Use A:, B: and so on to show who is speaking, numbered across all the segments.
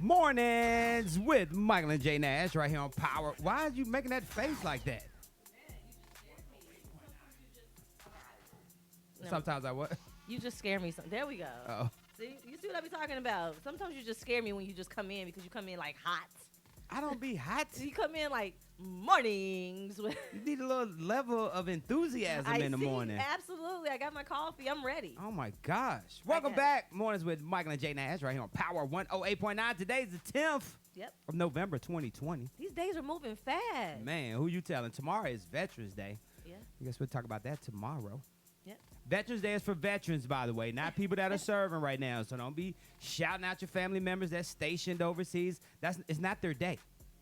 A: Mornings with Michael and J Nash right here on Power. Why are you making that face like that?
B: No.
A: Sometimes I what?
B: You just scare me. There we go.
A: Oh,
B: See, you see what I be talking about. Sometimes you just scare me when you just come in because you come in like hot.
A: I don't be hot.
B: You come in like mornings. With
A: You need a little level of enthusiasm in the morning.
B: Absolutely. I got my coffee. I'm ready.
A: Oh my gosh. Welcome back. Mornings with Michael and J Nash right here on Power 108.9. Today's the 10th
B: Yep.
A: of November 2020.
B: These days are moving fast.
A: Man, who you telling? Tomorrow is Veterans Day.
B: Yeah.
A: I guess we'll talk about that tomorrow.
B: Yep.
A: Veterans Day is for veterans, by the way, not people that are serving right now. So don't be shouting out your family members that's stationed overseas. It's not their day.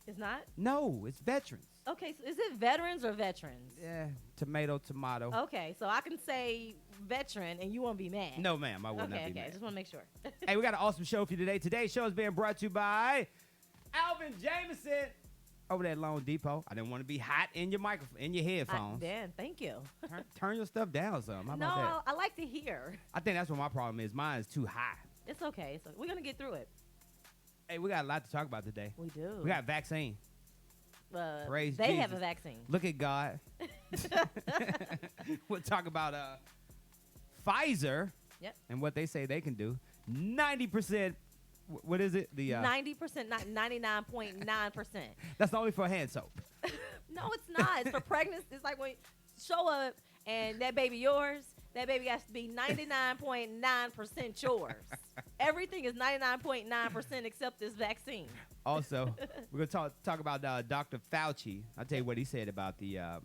B: It's not?
A: No, it's veterans.
B: Okay, so is it veterans or veterans?
A: Yeah, tomato.
B: Okay, so I can say veteran and you won't be mad.
A: No, ma'am, I will not be
B: Okay,
A: mad.
B: just want to make sure.
A: Hey, we got an awesome show for you today. Today's show is being brought to you by Alvin Jameson over there at Loan Depot. I didn't want to be hot in your microphone, in your headphones.
B: Dan, thank you.
A: Turn your stuff down some. How about
B: No,
A: that?
B: I like to hear.
A: I think that's what my problem is. Mine is too high.
B: It's okay. So we're going to get through it.
A: Hey, we got a lot to talk about today.
B: We do.
A: We got vaccine. Praise
B: they
A: Jesus.
B: have a vaccine.
A: Look at God. We'll talk about Pfizer.
B: Yep.
A: And what they say they can do. 90%. What is it? The
B: 90%, not 99.9%.
A: That's only for hand soap.
B: No, it's not. It's for pregnancy. It's like when you show up and that baby yours, that baby has to be 99.9% yours. Everything is 99.9% except this vaccine.
A: Also, we're gonna talk about Dr. Fauci. I'll tell you what he said about the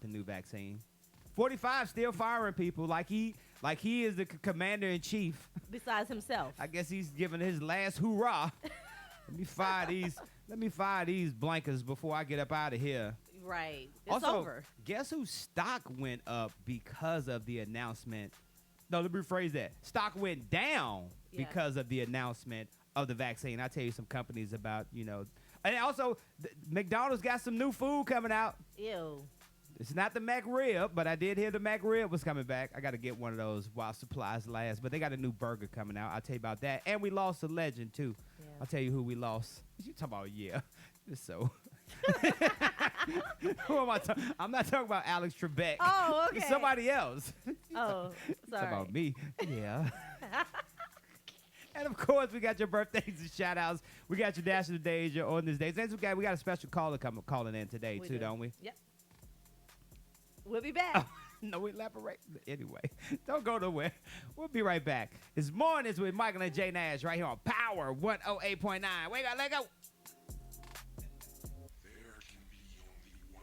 A: new vaccine. 45 still firing people like he is the commander in chief.
B: Besides himself.
A: I guess he's giving his last hoorah. Let me fire these blankets before I get up out of here.
B: Right. It's
A: also,
B: over.
A: Guess whose stock went up because of the announcement? No, let me rephrase that. Stock went down because of the announcement of the vaccine. I'll tell you some companies about, And also, McDonald's got some new food coming out.
B: Ew.
A: It's not the McRib, but I did hear the McRib was coming back. I got to get one of those while supplies last. But they got a new burger coming out. I'll tell you about that. And we lost a legend, too.
B: Yeah.
A: I'll tell you who we lost. You talking about, Just so. Who am I talking? I'm not talking about Alex Trebek.
B: Oh, okay.
A: It's somebody else.
B: Oh, sorry.
A: Talking about me. Yeah. And, of course, we got your birthdays and shout-outs. We got your Dash of the Days, your on this days. And we got a special caller calling in today, too, don't we?
B: Yep. We'll be back.
A: Oh, no elaborate. Anyway, don't go nowhere. We'll be right back. It's Mornings with Michael and J Nash right here on Power 108.9. Wake up, let go.
C: There can be only one.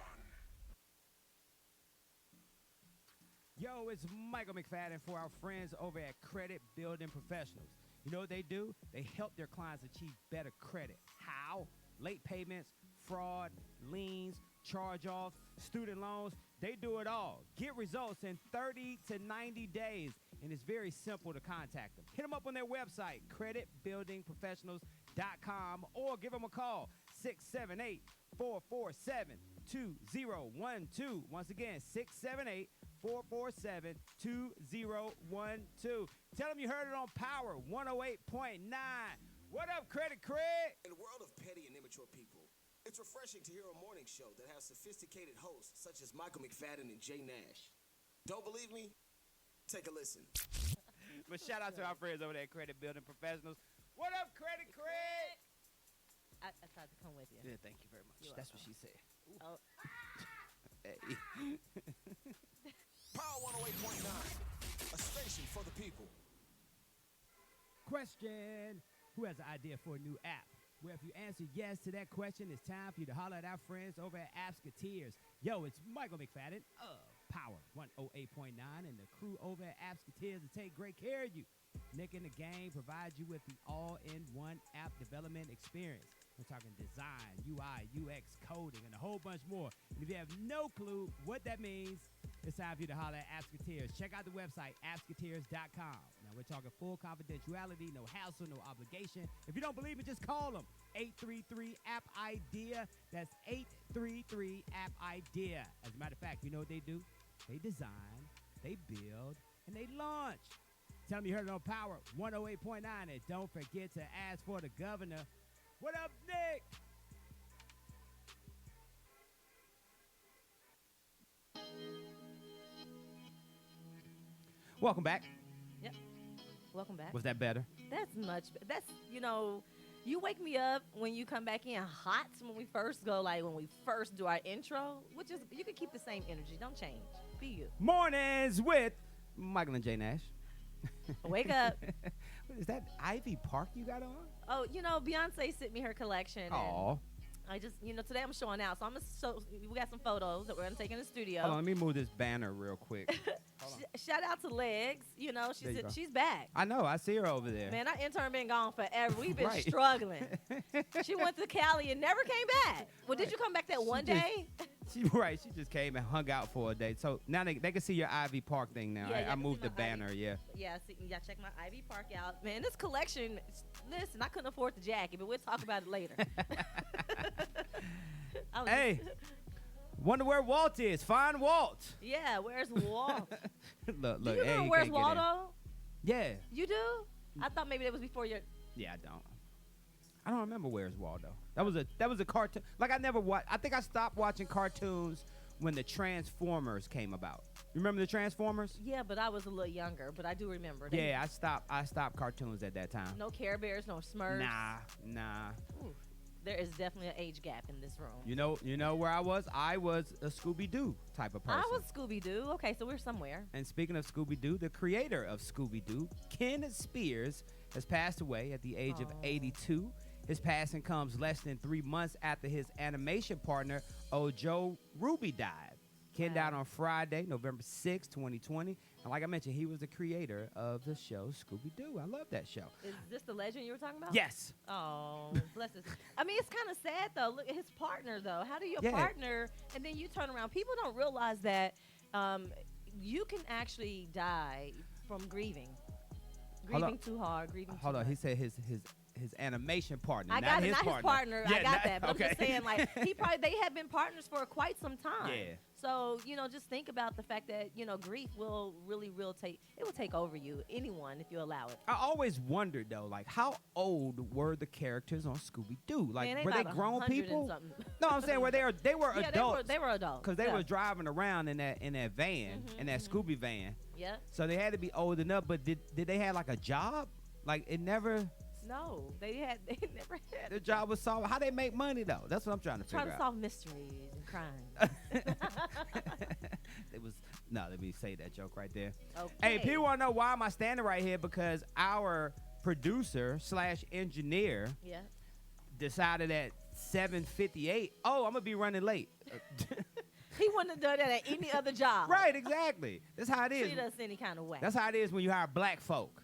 A: Yo, it's Michael McFadden for our friends over at Credit Building Professionals. You know what they do? They help their clients achieve better credit. How? Late payments, fraud, liens, charge-offs, student loans. They do it all. Get results in 30 to 90 days, and it's very simple to contact them. Hit them up on their website, creditbuildingprofessionals.com, or give them a call, 678-447-2012. Once again, 678-447-2012. Tell them you heard it on Power 108.9. What up, Credit Craig?
D: In a world of petty and immature people, it's refreshing to hear a morning show that has sophisticated hosts such as Michael McFadden and Jay Nash. Don't believe me? Take a listen.
A: But shout out to our friends over there at Credit Building Professionals. What up, Credit Craig?
B: I tried to come with you.
A: Yeah, thank you very much.
B: You're
A: That's what she
B: welcome.
A: said.
B: Oh.
A: Hey.
D: Power 108.9, a station for the people.
A: Question: who has an idea for a new app? Well, if you answer yes to that question, it's time for you to holler at our friends over at Appsketeers. Yo, it's Michael McFadden of Power 108.9 and the crew over at Appsketeers to take great care of you. Nick and the gang provides you with the all-in-one app development experience. We're talking design, UI, UX, coding, and a whole bunch more. And if you have no clue what that means, it's time for you to holler at Appsketeers. Check out the website, appsketeers.com. Now, we're talking full confidentiality, no hassle, no obligation. If you don't believe me, just call them. 833-APP-IDEA. That's 833-APP-IDEA. As a matter of fact, you know what they do? They design, they build, and they launch. Tell them you heard it on Power 108.9. And don't forget to ask for the governor. What up, Nick? Welcome back.
B: Yep. Welcome back.
A: Was that better?
B: That's much. That's, you wake me up when you come back in hot when we first go, like when we first do our intro, which is, you can keep the same energy. Don't change. Be you.
A: Mornings with Michael and J Nash.
B: Wake up.
A: Is that Ivy Park you got on?
B: Oh, Beyonce sent me her collection.
A: Oh.
B: I just, today I'm showing out. So we got some photos that we're going to take in the studio.
A: Hold on, let me move this banner real quick.
B: Shout out to Legs. She's back.
A: I know. I see her over there.
B: Man, our intern been gone forever. We've been
A: Right.
B: struggling. She went to Cali and never came back. Well, did you come back that one day?
A: She just came and hung out for a day. So now they can see your Ivy Park thing now.
B: Yeah,
A: I
B: can
A: moved
B: see
A: the
B: my
A: banner, yeah.
B: Yeah, check my Ivy Park out. Man, this collection, listen, I couldn't afford the jacket, but we'll talk about it later.
A: Hey, wonder where Walt is. Find Walt.
B: Yeah, where's Walt?
A: look,
B: Do you
A: hey,
B: know
A: he
B: where's
A: can't get in.
B: Waldo?
A: Yeah.
B: You do? I thought maybe that was before your...
A: Yeah, I don't remember Where's Waldo. That was a cartoon. Like I never watched. I think I stopped watching cartoons when the Transformers came about. You remember the Transformers?
B: Yeah, but I was a little younger, but I do remember.
A: Yeah, I stopped cartoons at that time.
B: No Care Bears, no Smurfs.
A: Nah.
B: Ooh, there is definitely an age gap in this room.
A: You know where I was? I was a Scooby-Doo type of person.
B: I was Scooby-Doo. Okay, so we're somewhere.
A: And speaking of Scooby-Doo, the creator of Scooby-Doo, Ken Spears, has passed away at the age of 82. His passing comes less than 3 months after his animation partner, Ojo Ruby, died. Ken died on Friday, November 6, 2020. And like I mentioned, he was the creator of the show Scooby-Doo. I love that show.
B: Is this the legend you were talking about?
A: Yes.
B: Oh, bless his. I mean, it's kind of sad, though. Look at his partner, though. How do you
A: Yeah.
B: partner and then you turn around? People don't realize that you can actually die from grieving. Grieving too hard, grieving too
A: Hold on.
B: much.
A: He said his animation partner,
B: I
A: not
B: got it,
A: his
B: not
A: partner.
B: his partner. I got that. But
A: okay.
B: I'm just saying, like, they have been partners for quite some time.
A: Yeah.
B: So, just think about the fact that, grief will take over you, anyone, if you allow it.
A: I always wondered though, like how old were the characters on Scooby-Doo? Like
B: Man,
A: were they
B: about
A: grown
B: 100 and
A: people?
B: something.
A: No, I'm saying they were
B: Yeah,
A: adults.
B: they were adults.
A: Because they
B: yeah.
A: were driving around in that van, in that Scooby van.
B: Yeah.
A: So they had to be old enough. But did they have like a job? Like it never.
B: No, they never had.
A: Their job was solve. How they make money though? That's what I'm trying to figure
B: to
A: out.
B: solve mysteries and crimes.
A: It was no. Let me say that joke right there.
B: Okay.
A: Hey, people want to know why am I standing right here? Because our producer / engineer
B: Yeah.
A: decided at 7:58. Oh, I'm gonna be running late.
B: He wouldn't have done that at any other job.
A: Right, exactly. That's how it is.
B: Treat us any kind of way.
A: That's how it is when you hire black folk.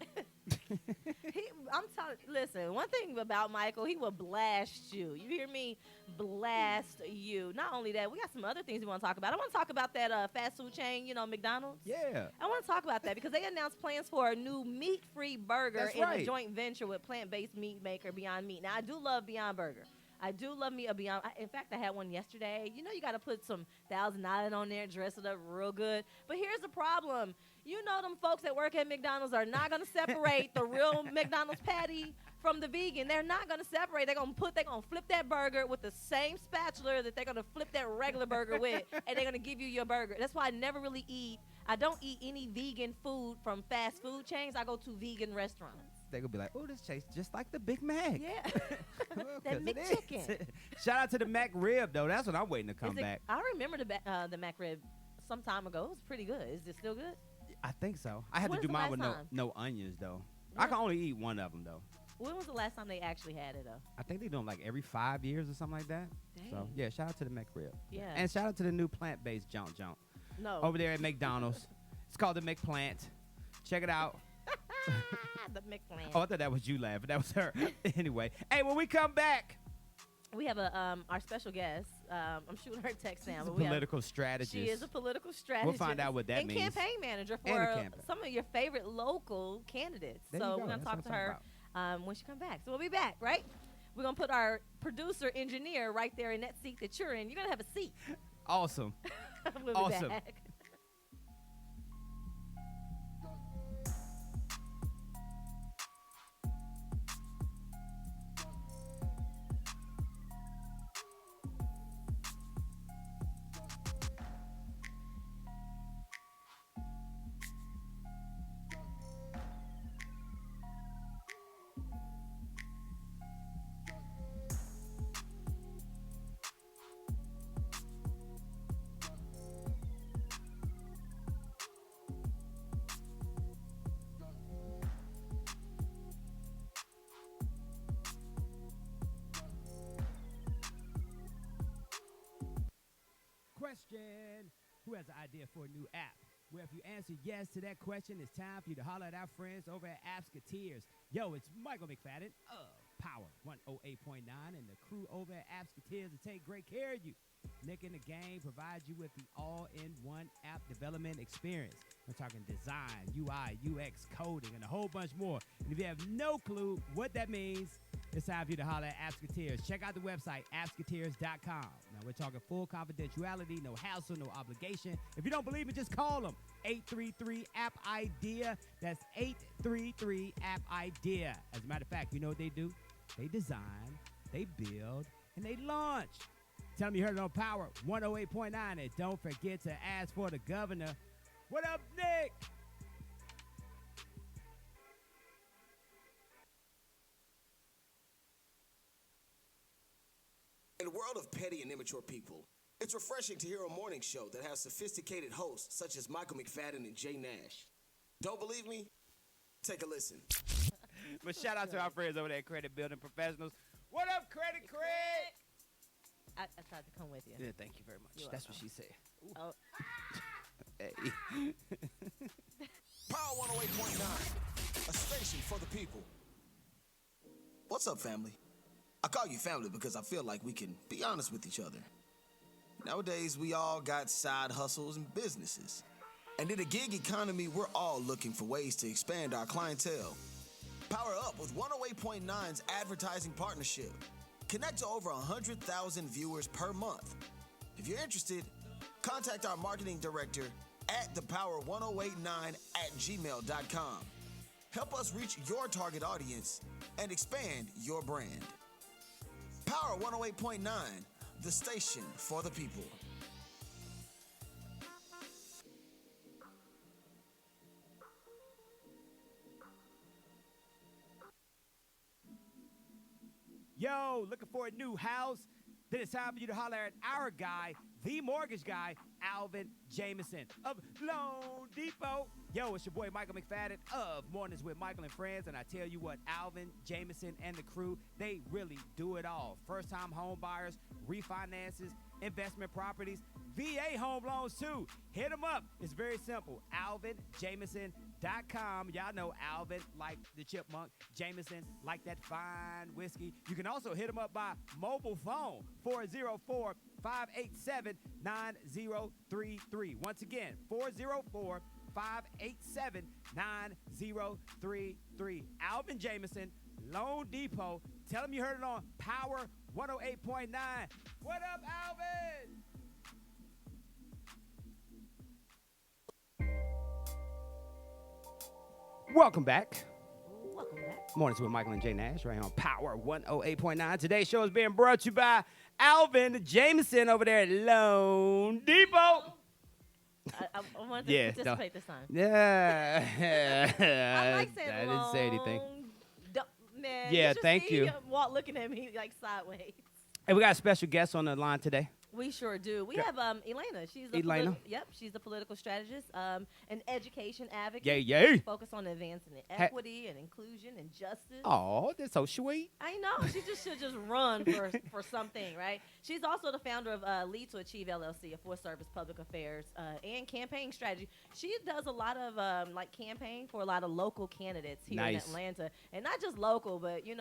B: I'm telling. Listen, one thing about Michael, he will blast you. You hear me? Blast you. Not only that, we got some other things we want to talk about. I want to talk about that fast food chain, McDonald's.
A: Yeah.
B: I want to talk about that because they announced plans for a new meat-free burger
A: That's
B: in
A: right.
B: a joint venture with plant-based meat maker Beyond Meat. Now, I do love Beyond Burger. I do love me a Beyond. In fact, I had one yesterday. You got to put some $1,000 on there, dress it up real good. But here's the problem. Them folks that work at McDonald's are not going to separate the real McDonald's patty from the vegan. They're not going to separate. They're going to flip that burger with the same spatula that they're going to flip that regular burger with, and they're going to give you your burger. That's why I don't eat any vegan food from fast food chains. I go to vegan restaurants.
A: They're going to be like, oh, this tastes just like the Big Mac.
B: Yeah.
A: Well,
B: That
A: 'cause it
B: McChicken.
A: is. Shout out to the Mac Rib, though. That's what I'm waiting to come back.
B: I remember the Mac Rib some time ago. It was pretty good. Is it still good?
A: I think so. I had
B: When's
A: to do
B: the
A: mine with
B: last time?
A: no onions, though. I
B: When-
A: can only eat one of them, though.
B: When was the last time they actually had it, though?
A: I think they do them like every 5 years or something like that. So,
B: Dang.
A: yeah, shout out to the Mac Rib.
B: Yeah.
A: And shout out to the new plant-based Jump
B: No.
A: over there at McDonald's. It's called the McPlant. Check it out.
B: The McPlant.
A: Oh, I thought that was you laughing. That was her. Anyway. Hey, when we come back,
B: We have our special guest. I'm shooting her text now.
A: she's a
B: But
A: political strategist.
B: she is a political strategist.
A: find out what that
B: and
A: means.
B: campaign manager
A: And a
B: for
A: campaign.
B: some of your favorite local candidates.
A: There you
B: So
A: go.
B: we're going to
A: That's
B: talk to
A: what I'm
B: her
A: talking
B: when she comes back. So we'll be back, right? We're going to put our producer engineer right there in that seat that you're in. You're going to have a seat.
A: Awesome.
B: We'll be
A: Awesome.
B: back.
A: question. Who has an idea for a new app? Where if you answer yes to that question, it's time for you to holler at our friends over at Appsketeers. Yo, it's Michael McFadden of Power 108.9 and the crew over at Appsketeers to take great care of you. Nick in the Game provides you with the all-in-one app development experience. We're talking design, UI, UX, coding, and a whole bunch more. And if you have no clue what that means, it's time for you to holler at Appsketeers. Check out the website, appsketeers.com. Now, we're talking full confidentiality, no hassle, no obligation. If you don't believe me, just call them. 833-APP-IDEA. That's 833-APP-IDEA. As a matter of fact, you know what they do? They design, they build, and they launch. Tell them you heard it on Power 108.9. And don't forget to ask for the governor. What up, Nick?
D: In a world of petty and immature people, it's refreshing to hear a morning show that has sophisticated hosts such as Michael McFadden and Jay Nash. Don't believe me? Take a listen.
A: But shout out to our friends over there at Credit Building Professionals. What up, Credit Craig?
B: I tried to come with you.
A: Yeah, thank you very much.
B: You're
A: That's
B: welcome.
A: what she said.
B: Oh,
A: Hey.
D: Power 108.9, a station for the people. What's up, family? I call you family because I feel like we can be honest with each other. Nowadays, we all got side hustles and businesses. And in a gig economy, we're all looking for ways to expand our clientele. Power up with 108.9's advertising partnership. Connect to over 100,000 viewers per month. If you're interested, contact our marketing director at thepower1089@gmail.com. Help us reach your target audience and expand your brand. Power 108.9, the station for the people.
A: Yo, looking for a new house? Then it's time for you to holler at our guy, the mortgage guy, Alvin Jameson of Loan Depot. Yo, it's your boy Michael McFadden of Mornings with Michael and Friends, and I tell you what, Alvin Jameson and the crew, they really do it all. First-time home buyers, refinances, investment properties, VA home loans too. Hit them up. It's very simple. AlvinJameson.com. Y'all know Alvin like the chipmunk, Jameson like that fine whiskey. You can also hit them up by mobile phone, 404-587-9033. Once again, 404-587-9033. Alvin Jameson, Loan Depot. Tell them you heard it on Power 108.9. What up, Alvin? Welcome back.
B: welcome back.
A: Mornings with Michael and Jay Nash right on Power 108.9. Today's show is being brought to you by Alvin Jameson over there at Loan Depot.
B: I wanted to
A: Yeah,
B: participate this time.
A: Yeah.
B: I like saying
A: I didn't say anything.
B: Man,
A: Yeah,
B: you should
A: thank
B: see
A: you.
B: him looking at me like sideways.
A: Hey, we got a special guest on the line today.
B: We sure do. We
A: Yeah.
B: have Elena. She's a
A: Elena?
B: she's a political strategist, an education advocate.
A: Yay, yay.
B: Focus on advancing equity and inclusion and justice.
A: Oh, that's so sweet.
B: I know. She should just run for something, right? She's also the founder of Lead to Achieve LLC, a full-service public affairs and campaign strategy. She does a lot of campaign for a lot of local candidates here in
A: Nice.
B: Atlanta, and not just local, but some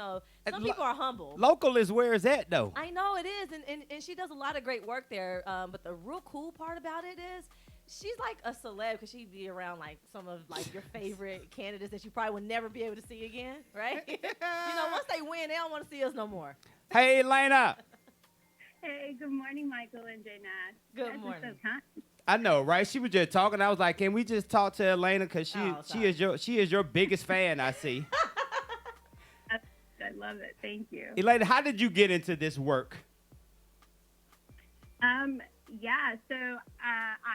A: lo-
B: people are humble.
A: Local is where it's at, though.
B: I know it is, and she does a lot of great work there. But the real cool part about it is she's like a celeb because she'd be around like some of like your favorite candidates that you probably would never be able to see again, right? Once they win, they don't want to see us no more.
A: Hey, Elena.
E: Hey, good morning, Michael and Jay Nash.
B: Good
E: You guys are
B: morning.
E: so kind.
A: I know, right? She was just talking. I was like, can we just talk to Elena? Because she
B: Oh,
A: she is your biggest fan, I see.
E: I love it. Thank you.
A: Elena, how did you get into this work?
E: I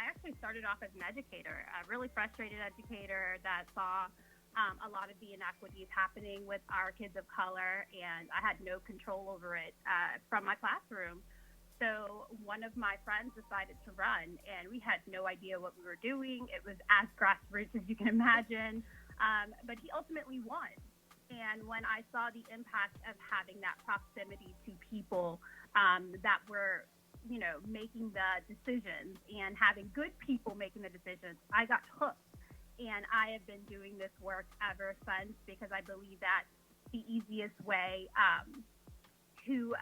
E: actually started off as an educator, a really frustrated educator that saw a lot of the inequities happening with our kids of color, and I had no control over it from my classroom. So one of my friends decided to run, and we had no idea what we were doing. It was as grassroots as you can imagine, but he ultimately won. And when I saw the impact of having that proximity to people that were making the decisions and having good people making the decisions, I got hooked. And I have been doing this work ever since because I believe that the easiest way to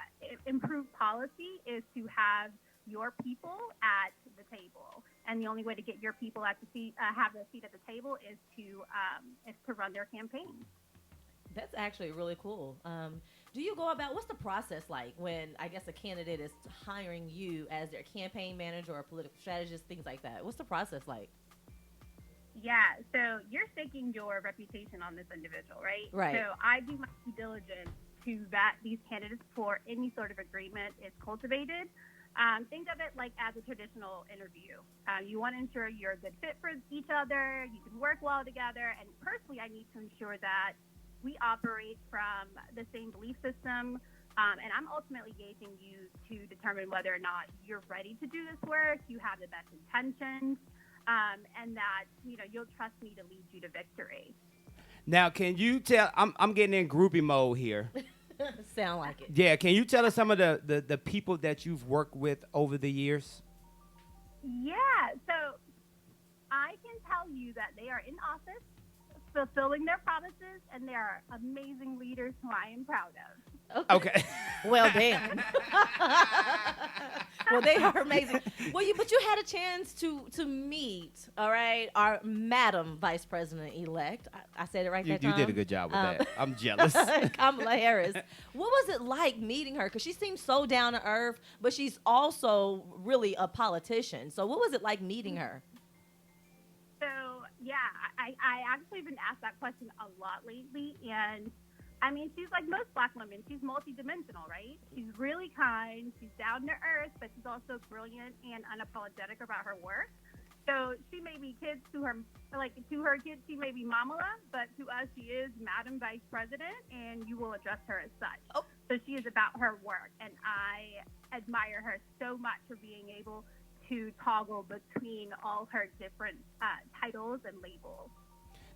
E: improve policy is to have your people at the table. And the only way to get your people at the seat, have a seat at the table, is to run their campaigns.
B: That's actually really cool. Do you go about, what's the process like when, I guess, a candidate is hiring you as their campaign manager or political strategist, things like that? What's the process like?
E: Yeah, so you're staking your reputation on this individual, right?
B: Right.
E: So I do my due diligence to vet these candidates before any sort of agreement is cultivated. Think of it like as a traditional interview. You want to ensure you're a good fit for each other, you can work well together, and personally, I need to ensure that we operate from the same belief system, and I'm ultimately gauging you to determine whether or not you're ready to do this work, you have the best intentions, and that you'll trust me to lead you to victory.
A: Now, can you tell? I'm getting in groupie mode here.
B: Sound like it.
A: Yeah, can you tell us some of the people that you've worked with over the years?
E: Yeah, so I can tell you that they are in office, fulfilling their promises, and they are amazing leaders who I am proud of.
A: Okay.
B: Well, damn. Well, they are amazing. Well, but you had a chance to meet, all right, our Madam Vice President elect. I said it right that time.
A: You did a good job with that. I'm jealous.
B: Kamala Harris. What was it like meeting her? Because she seems so down to earth, but she's also really a politician. So what was it like meeting her?
E: So, yeah, I actually been asked that question a lot lately, and I mean, she's like most Black women. She's multidimensional, right? She's really kind. She's down to earth, but she's also brilliant and unapologetic about her work. So she may be kids to her kids, she may be Mamala, but to us, she is Madam Vice President, and you will address her as such.
B: Oh.
E: So she is about her work, and I admire her so much for being able to toggle between all her different titles and labels.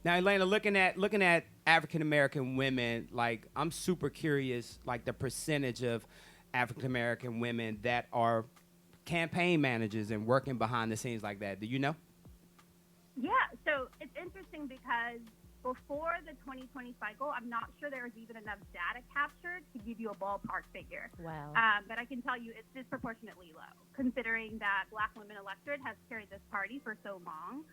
A: Now, Elena, looking at African American women, like I'm super curious, like the percentage of African American women that are campaign managers and working behind the scenes like that. Do you know?
E: Yeah, so it's interesting because before the 2020 cycle, I'm not sure there was even enough data captured to give you a ballpark figure.
B: Wow.
E: But I can tell you it's disproportionately low, considering that Black women electorate has carried this party for so long.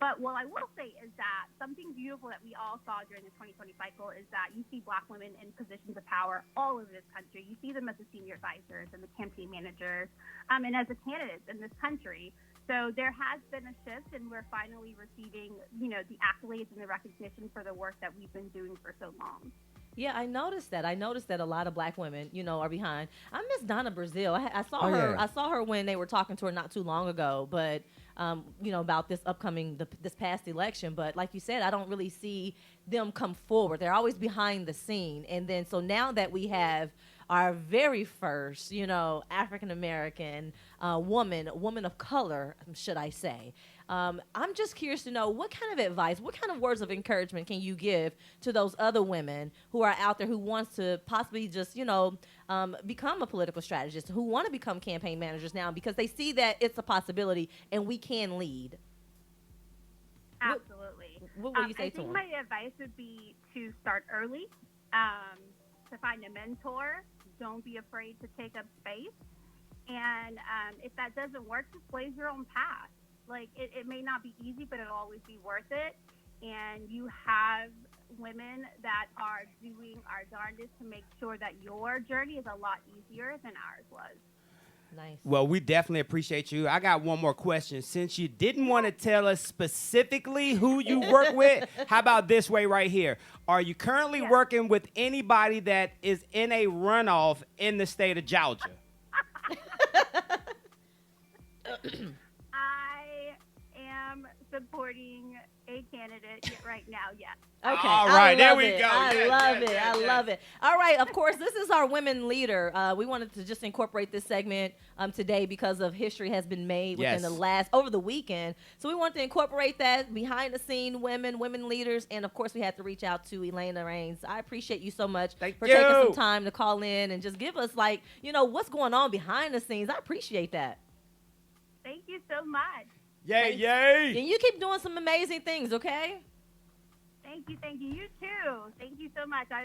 E: But what I will say is that something beautiful that we all saw during the 2020 cycle is that you see Black women in positions of power all over this country. You see them as the senior advisors and the campaign managers, and as the candidates in this country. So there has been a shift, and we're finally receiving, the accolades and the recognition for the work that we've been doing for so long.
B: Yeah, I noticed that. I noticed that a lot of Black women, are behind. I miss Donna Brazile. I saw her.
A: Yeah.
B: I saw her when they were talking to her not too long ago, but about this this past election. But like you said, I don't really see them come forward. They're always behind the scene. And then so now that we have our very first, African American woman of color, should I say. I'm just curious to know what kind of advice, what kind of words of encouragement can you give to those other women who are out there who wants to possibly just, become a political strategist, who want to become campaign managers now because they see that it's a possibility and we can lead.
E: Absolutely.
B: What would you say
E: I
B: to
E: think
B: them?
E: my advice would be to start early, to find a mentor. Don't be afraid to take up space. And if that doesn't work, just blaze your own path. Like, it may not be easy, but it'll always be worth it. And you have women that are doing our darndest to make sure that your journey is a lot easier than ours was.
B: Nice.
A: Well, we definitely appreciate you. I got one more question. Since you didn't want to tell us specifically who you work with, how about this way right here? Are you currently working with anybody that is in a runoff in the state of Georgia?
E: I am supporting a candidate right now, yes.
B: Okay.
A: All right, there
B: love
A: we
B: it.
A: go.
B: I
A: Yes,
B: love
A: yes,
B: it.
A: yes,
B: I
A: yes.
B: love it. All right. Of course, this is our women leader. We wanted to just incorporate this segment today because of history has been made within
A: Yes.
B: over the weekend. So we wanted to incorporate that behind the scene women leaders, and of course we had to reach out to Elena Rains. I appreciate you so much
A: Thank
B: for taking some
A: you.
B: time to call in and just give us what's going on behind the scenes. I appreciate that.
E: Thank you so much.
A: Yay,
B: And
A: yay.
B: you keep doing some amazing things. Okay.
E: Thank you. You too. Thank you so much. I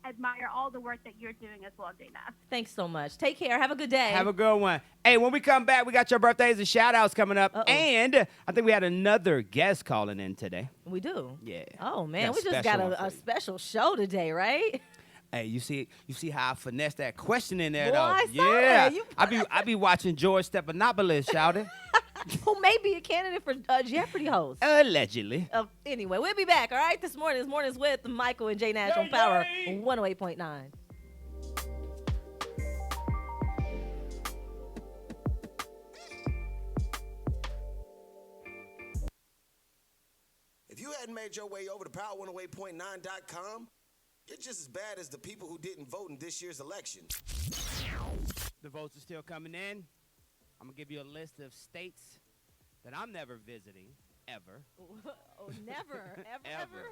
E: admire all the work that you're doing as well, Dana.
B: Thanks so much. Take care. Have a good day.
A: Have a good one. Hey, when we come back, we got your birthdays and shout-outs coming up.
B: Uh-oh.
A: And I think we had another guest calling in today.
B: We do.
A: Yeah.
B: Oh man,
A: Got
B: we just got
A: special one
B: a
A: for you.
B: special show today, right?
A: Hey, you see how I finessed that question in there,
B: Boy,
A: though?
B: I saw
A: Yeah.
B: that. You-
A: I be watching George Stephanopoulos, shouting.
B: Who may be a candidate for Jeopardy host.
A: Allegedly.
B: Anyway, we'll be back. All right, this morning's with Michael and Jay Nash on Power 108.9.
D: If you hadn't made your way over to power108.9.com, you're just as bad as the people who didn't vote in this year's election.
A: The votes are still coming in. I'm going to give you a list of states that I'm never visiting, ever.
B: Oh, never, ever,
A: Ever.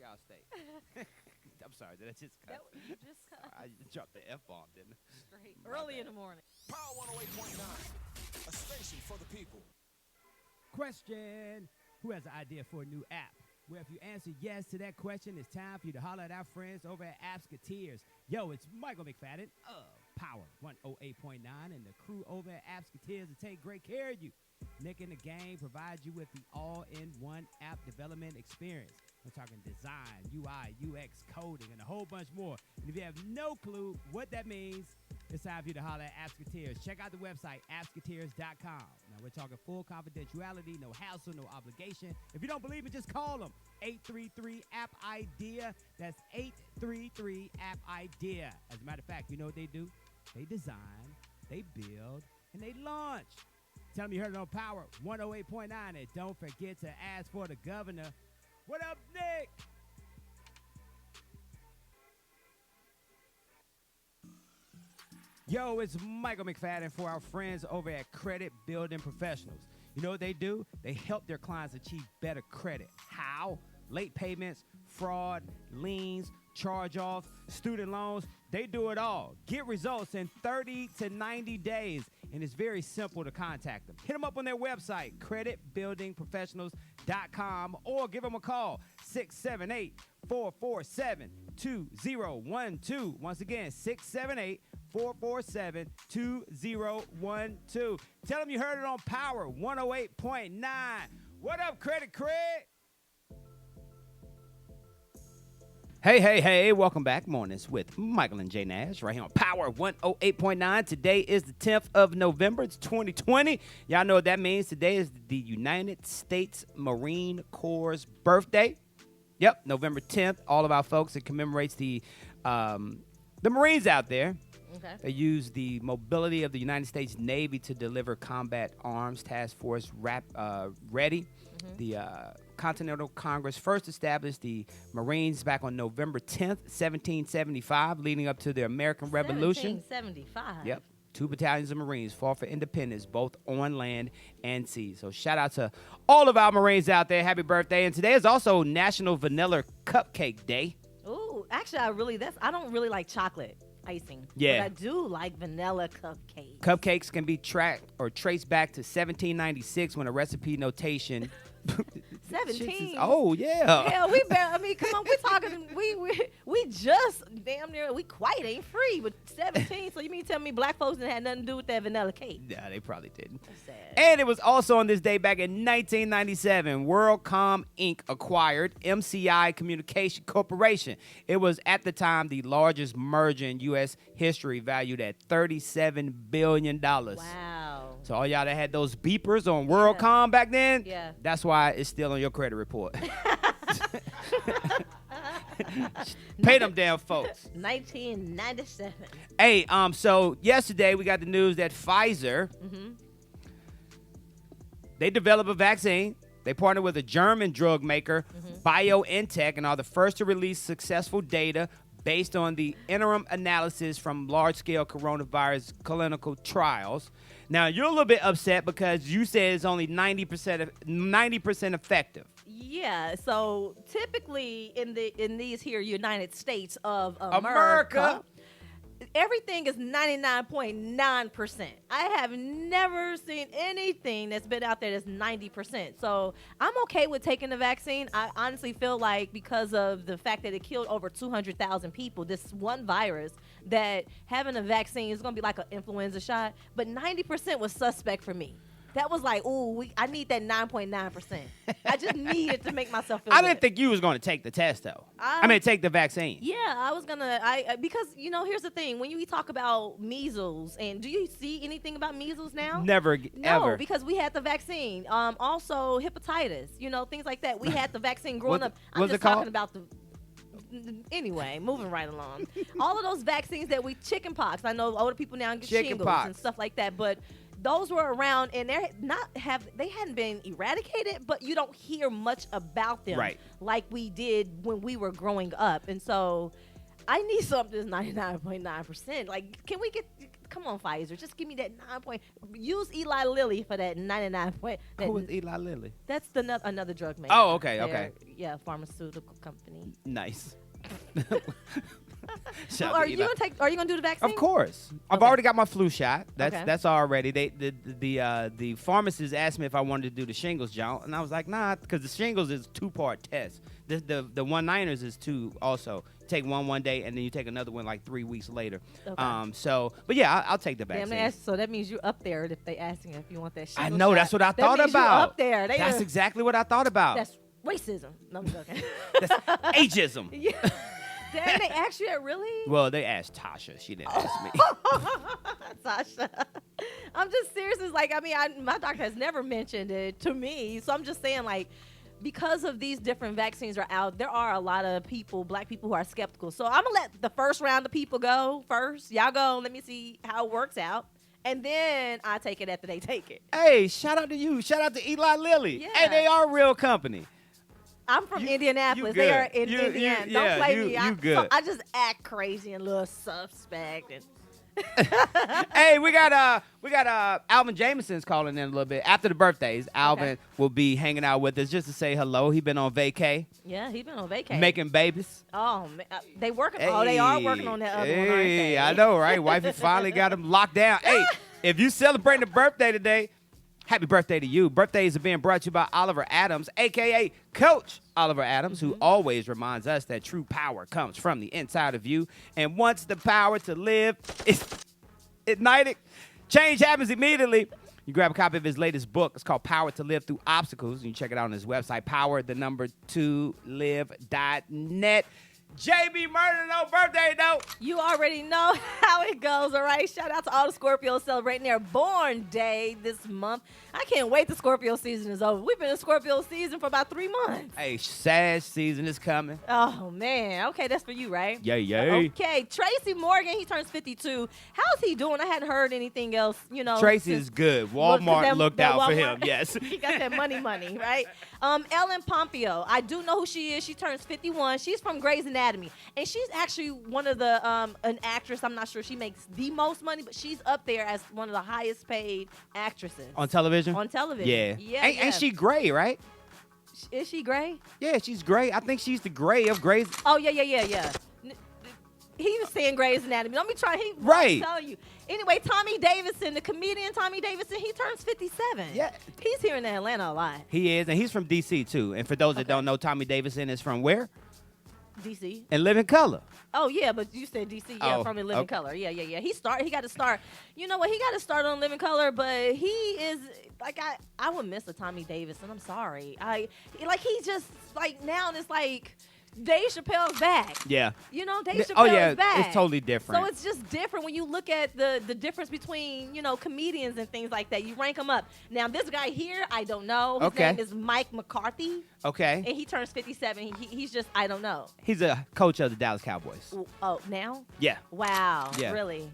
A: Y'all state. I'm sorry, did I just cut?
B: You just cut
A: I dropped the F-bomb, didn't I?
B: straight
A: My
B: early
A: bad.
B: in the morning.
D: Power 108.9, a station for the people.
A: Question. Who has an idea for a new app? Well, if you answer yes to that question, it's time for you to holler at our friends over at Appsketeers. Yo, it's Michael McFadden of Power 108.9 and the crew over at Appsketeers to take great care of you. Nick and the gang provides you with the all-in-one app development experience. I'm talking design, UI, UX, coding, and a whole bunch more. And if you have no clue what that means, it's time for you to holler at Appsketeers. Check out the website, appsketeers.com. Now, we're talking full confidentiality, no hassle, no obligation. If you don't believe me, just call them. 833-APP-IDEA. That's 833-APP-IDEA. As a matter of fact, you know what they do? They design, they build, and they launch. Tell them you heard it on Power 108.9. And don't forget to ask for the governor. What up, Nick? Yo, it's Michael McFadden for our friends over at Credit Building Professionals. You know what they do? They help their clients achieve better credit. How? Late payments, fraud, liens, charge-off, student loans. They do it all. Get results in 30 to 90 days, and it's very simple to contact them. Hit them up on their website, creditbuildingprofessionals.com, or give them a call, 678-447-2012. Once again, 678-447-2012. Tell them you heard it on Power 108.9. What up, Credit Cred? Hey, welcome back. Mornings with Michael and Jay Nash right here on Power 108.9. Today is the 10th of November. It's 2020. Y'all know what that means. Today is the United States Marine Corps' birthday. Yep, November 10th. All of our folks, it commemorates the Marines out there.
B: Okay.
A: They use the mobility of the United States Navy to deliver combat arms. Task Force Ready.
B: Mm-hmm.
A: The Continental Congress first established the Marines back on November 10th, 1775, leading up to the American Revolution.
B: 1775.
A: Yep. 2 battalions of Marines fought for independence, both on land and sea. So shout out to all of our Marines out there. Happy birthday. And today is also National Vanilla Cupcake Day.
B: Ooh, actually, I don't really like chocolate icing.
A: Yeah.
B: But I do like vanilla cupcakes.
A: Cupcakes can be tracked or traced back to 1796 when a recipe notation
B: 17.
A: Oh, yeah.
B: Hell, come on, we're talking, we just damn near, we quite ain't free, but 17, so you mean tell me black folks didn't have nothing to do with that vanilla cake?
A: Yeah, they probably didn't.
B: That's sad.
A: And it was also on this day back in 1997, WorldCom Inc. acquired MCI Communication Corporation. It was at the time the largest merger in U.S. history, valued at $37 billion.
B: Wow.
A: So all y'all that had those beepers on WorldCom back then,
B: Yeah.
A: that's why it's still on your credit report. Pay them damn folks.
B: 1997.
A: Hey, so yesterday we got the news that Pfizer, they developed a vaccine They partnered with a German drug maker, BioNTech, and are the first to release successful data based on the interim analysis from large-scale coronavirus clinical trials. Now, you're a little bit upset because you said it's only 90% effective.
B: Yeah, so typically in these here United States of
A: America.
B: Everything is 99.9%. I have never seen anything that's been out there that's 90%. So I'm okay with taking the vaccine. I honestly feel like because of the fact that it killed over 200,000 people, this one virus, that having a vaccine is going to be like an influenza shot. But 90% was suspect for me. That was like, I need that 9.9%. I just needed to make myself feel
A: I
B: good.
A: didn't think you was going to take the test, though. I mean, take the vaccine.
B: Yeah, I was gonna. Because here's the thing: when you talk about measles, and do you see anything about measles now?
A: Never, ever.
B: No, because we had the vaccine. Also hepatitis, things like that. We had the vaccine growing up. I'm
A: what's
B: just
A: it called?
B: talking about the. Anyway, moving right along. All of those vaccines that chicken pox. I know older people now get
A: Chicken
B: shingles
A: pox.
B: and stuff like that, but. Those were around, and they hadn't been eradicated, but you don't hear much about them like we did when we were growing up. And so, I need something that's 99.9%. Like, can we come on, Pfizer, just give me that 9. Use Eli Lilly for that 99 point.
A: Who is Eli Lilly?
B: That's another drug maker.
A: Oh, okay, okay.
B: Yeah, pharmaceutical company.
A: Nice.
B: So are you gonna do the vaccine?
A: Of course. I've already got my flu shot. That's already. The pharmacist asked me if I wanted to do the shingles, John, and I was like, nah, because the shingles is 2-part test. The one-niners is 2 also. You take one day, and then you take another one like 3 weeks later.
B: Okay.
A: But yeah, I'll take the vaccine.
B: So that means you're up there if they asking if you want that shingles
A: I know,
B: shot.
A: that's what I
B: That
A: thought
B: means
A: about.
B: You're up there.
A: That's exactly what I thought about.
B: That's racism. No, I'm joking.
A: That's ageism.
B: Yeah. Did they ask you that really?
A: Well, they asked Tasha. She didn't ask me.
B: Tasha. I'm just serious. It's like, my doctor has never mentioned it to me. So I'm just saying, like, because of these different vaccines are out, there are a lot of people, black people, who are skeptical. So I'm going to let the first round of people go first. Y'all go. Let me see how it works out. And then I take it after they take it.
A: Hey, shout out to you. Shout out to Eli Lilly.
B: Yeah.
A: Hey, they are a real company.
B: I'm from Indianapolis.
A: good.
B: They are in Indiana. Don't play me.
A: You good.
B: So I just act crazy and a little suspect. And
A: Hey, we got Alvin Jameson's calling in a little bit after the birthdays. Alvin will be hanging out with us just to say hello. He been on vacay.
B: Yeah, he been on vacation.
A: Making babies.
B: Oh, man. They working. Oh, they are working on that other one, aren't they?
A: I know, right? Wifey finally got him locked down. Hey, if you celebrating a birthday today, happy birthday to you. Birthdays are being brought to you by Oliver Adams, a.k.a. Coach Oliver Adams, who always reminds us that true power comes from the inside of you. And once the power to live is ignited, change happens immediately. You grab a copy of his latest book. It's called Power to Live Through Obstacles. You can check it out on his website, power2live.net. JB Murder, no birthday note.
B: You already know how it goes, all right? Shout out to all the Scorpios celebrating their born day this month. I can't wait the Scorpio season is over. We've been in Scorpio season for about 3 months.
A: Hey, Sag season is coming.
B: Oh, man. Okay, that's for you, right?
A: Yay.
B: Okay, Tracy Morgan, he turns 52. How's he doing? I hadn't heard anything else,
A: Tracy is good. Walmart looked out for him, yes.
B: He got that money, right? Ellen Pompeo, I do know who she is. She turns 51. She's from Grey's Anatomy. And she's actually one of the, an actress. I'm not sure she makes the most money, but she's up there as one of the highest paid actresses.
A: On television?
B: On television.
A: Yeah. Ain't she gray, right?
B: Is she gray?
A: Yeah, she's gray. I think she's the gray of Grey's.
B: Oh, yeah. He was saying Grey's Anatomy. Let me try.
A: Right.
B: I'm telling you. Anyway, Tommy Davidson, the comedian Tommy Davidson, he turns 57.
A: Yeah.
B: He's here in Atlanta a lot.
A: He is, and he's from D.C. too. And for those that don't know, Tommy Davidson is from where?
B: D.C.
A: And Living Color.
B: Oh, yeah, but you said D.C. Yeah, from In Living Color. Yeah. He got to start. You know what? He got to start on Living Color, but he is, like, I would miss a Tommy Davidson. I'm sorry. He just, like, now it's like, Dave Chappelle's back.
A: Yeah.
B: Dave Chappelle is back.
A: It's totally different.
B: So it's just different when you look at the difference between, comedians and things like that. You rank them up. Now, this guy here, I don't know. His name is Mike McCarthy.
A: Okay.
B: And he turns 57. He's just, I don't know.
A: He's a coach of the Dallas Cowboys.
B: Oh, now?
A: Yeah.
B: Wow.
A: Yeah.
B: Really?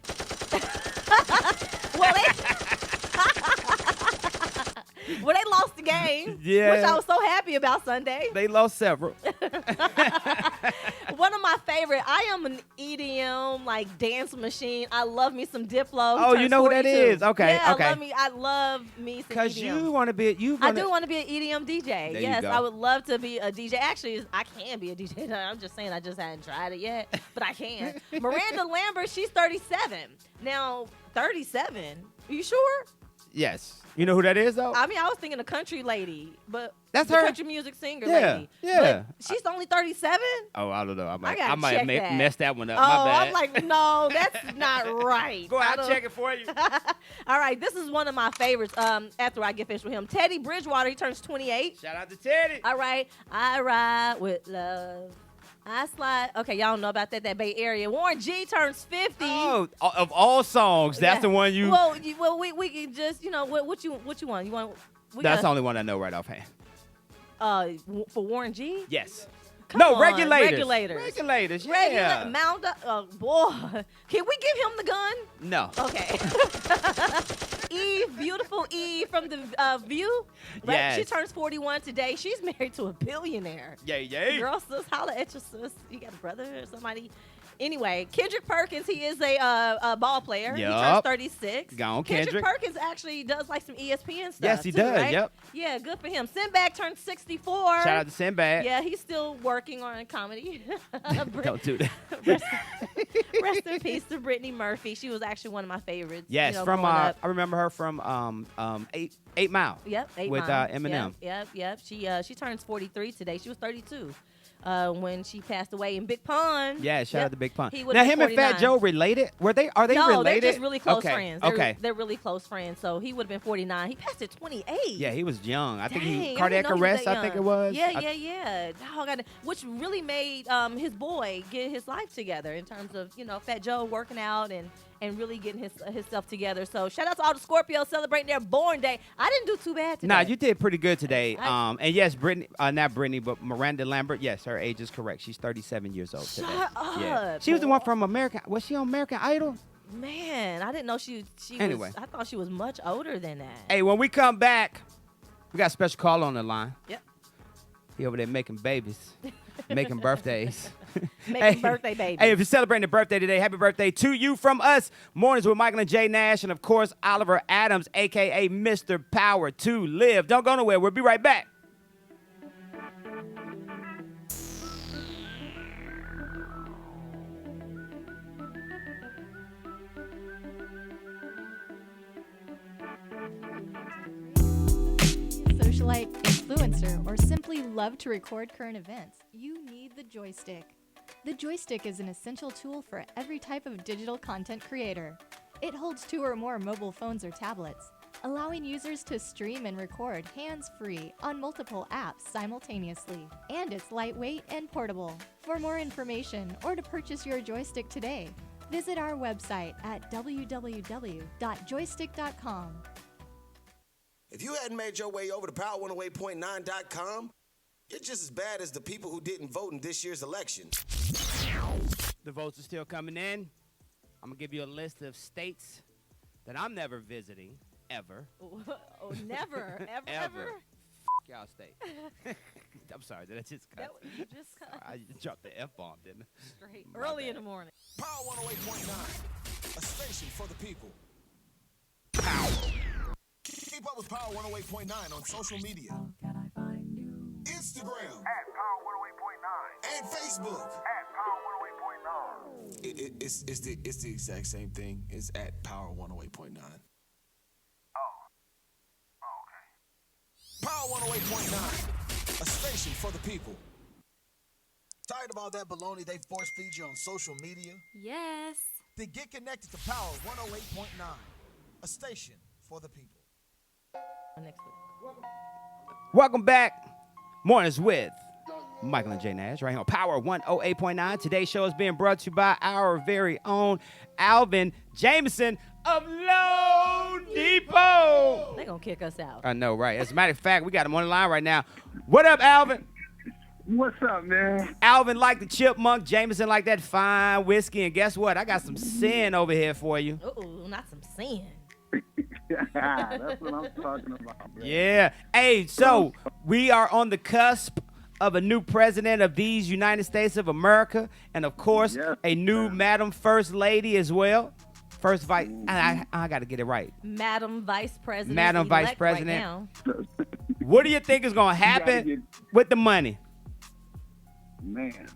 B: Well, they lost the game,
A: Yeah.
B: which I was so happy about Sunday.
A: They lost several.
B: One of my favorite. I am an EDM like dance machine. I love me some Diplo. He
A: Oh, you
B: turns
A: know who that
B: 42.
A: is? Okay,
B: yeah,
A: okay.
B: I love me some
A: Because
B: EDM.
A: you want to be,
B: I do want to be an EDM DJ.
A: There you
B: Yes,
A: go.
B: I would love to be a DJ. Actually, I can be a DJ. I'm just saying I just hadn't tried it yet, but I can. Miranda Lambert, she's 37. Now, 37? You sure?
A: Yes. You know who that is, though?
B: I mean, I was thinking a country lady, but
A: That's
B: the
A: her.
B: country music singer
A: Yeah,
B: lady.
A: yeah.
B: But she's only 37?
A: Oh, I don't know. I might
B: gotta
A: have
B: check that.
A: messed that one up.
B: Oh,
A: My bad.
B: I'm like, no, that's not right.
A: Go
B: I
A: out,
B: don't-
A: check it for you.
B: All right, this is one of my favorites. After I get finished with him, Teddy Bridgewater, he turns 28.
A: Shout out to Teddy.
B: All right, I ride with love. I slide. Okay, y'all know about that Bay Area. Warren G turns 50.
A: Oh, of all songs, that's
B: Yeah.
A: the one you.
B: Well, we can just what you want. You want?
A: That's the only one I know right offhand.
B: For Warren G.
A: Yes.
B: Come
A: no,
B: on,
A: regulators.
B: Regulators.
A: Regulators. Yeah.
B: Mount up. Oh boy, can we give him the gun?
A: No.
B: Okay. Eve, beautiful Eve from the View. Right?
A: Yes.
B: She turns 41 today. She's married to a billionaire.
A: Yay, yay.
B: Girl, sis, holla at your sis. You got a brother or somebody? Anyway, Kendrick Perkins, he is a ball player. He turns
A: Yup.
B: 36.
A: Go on, Kendrick.
B: Perkins actually does like some ESPN stuff.
A: Yes, he
B: too,
A: does.
B: Right?
A: Yep.
B: Yeah, good for him. Sinbad turns 64.
A: Shout out to Sinbad.
B: Yeah, he's still working on comedy.
A: Don't do that.
B: Rest in peace to Brittany Murphy. She was actually one of my favorites.
A: Yes,
B: you know,
A: from
B: growing up.
A: I remember her from 8 Mile.
B: Yep, 8
A: with,
B: Mile.
A: Eminem.
B: Yep. She turns 43 today. She was 32 when she passed away in Big Pond.
A: Yeah, shout
B: Yep.
A: out to Big Pun.
B: He would've
A: Now
B: been
A: him and Fat
B: 49.
A: Joe related? Are they
B: no,
A: related?
B: they're just really close
A: Okay,
B: friends.
A: Okay.
B: They're really close friends. So he would have been 49. He passed at 28.
A: Yeah, he was young. I think
B: Dang,
A: he
B: I
A: cardiac
B: didn't know he was
A: arrest.
B: that
A: I think it
B: young.
A: was.
B: Yeah. Dog, which really made his boy get his life together in terms of Fat Joe working out and really getting his stuff together. So shout out to all the Scorpios celebrating their born day. I didn't do too bad today.
A: Nah, you did pretty good today.
B: I-
A: And yes, Brittany, not Brittany, but Miranda Lambert. Yes, her age is correct. She's 37 years old today.
B: Shut up,
A: Yeah, she was the one from American. Was she on American Idol?
B: Man, I didn't know she
A: Anyway.
B: was. I thought she was much older than that.
A: Hey, when we come back, we got a special call on the line.
B: Yep.
A: He over there making babies, making birthdays.
B: Making birthday babies.
A: Hey, if you're celebrating a birthday today, happy birthday to you from us. Mornings with Michael and Jay Nash, and of course, Oliver Adams, a.k.a. Mr. Power to Live. Don't go nowhere. We'll be right back.
F: Socialite, influencer, or simply love to record current events, you need the joystick. The joystick is an essential tool for every type of digital content creator. It holds 2 or more mobile phones or tablets, allowing users to stream and record hands-free on multiple apps simultaneously. And it's lightweight and portable. For more information or to purchase your joystick today, visit our website at www.joystick.com.
D: If you hadn't made your way over to power108.9.com, you're just as bad as the people who didn't vote in this year's election.
A: The votes are still coming in. I'm going to give you a list of states that I'm never visiting, ever.
B: Oh, never, ever.
A: Y'all state. I'm sorry, did I just cut?
B: That, you just
A: I dropped the F-bomb, didn't I?
B: straight
A: My
B: early
A: bad.
B: in the morning.
D: Power 108.9, a station for the people. Keep up with Power 108.9 on social media. Instagram.
C: At Power 108.9.
D: And Facebook.
C: At Power 108.9.
D: It's the exact same thing. It's at Power 108.9. Power 108.9, a station for the people. Tired of all that baloney they force feed you on social media?
G: Yes.
D: Then get connected to Power 108.9, a station for the people.
B: Next week.
A: Welcome back. Mornings with Michael and Jay Nash, right here on Power 108.9. Today's show is being brought to you by our very own Alvin Jameson of Lone Depot.
B: They're going to kick us out.
A: I know, right? As a matter of fact, we got him on the line right now. What up, Alvin?
H: What's up, man?
A: Alvin like the chipmunk, Jameson like that fine whiskey, and guess what? I got some sin over here for you.
B: Uh-oh, not some sin.
H: That's what I'm talking about, man.
A: Yeah. Hey, so we are on the cusp of a new president of these United States of America, and of course,
H: Yes,
A: a new
H: man.
A: Madam First Lady as well. First Vice, I got to get it right.
B: Madam Vice President.
A: Madam Vice
B: elect
A: President.
B: Right now.
A: What do you think is going to happen with the money?
H: Man,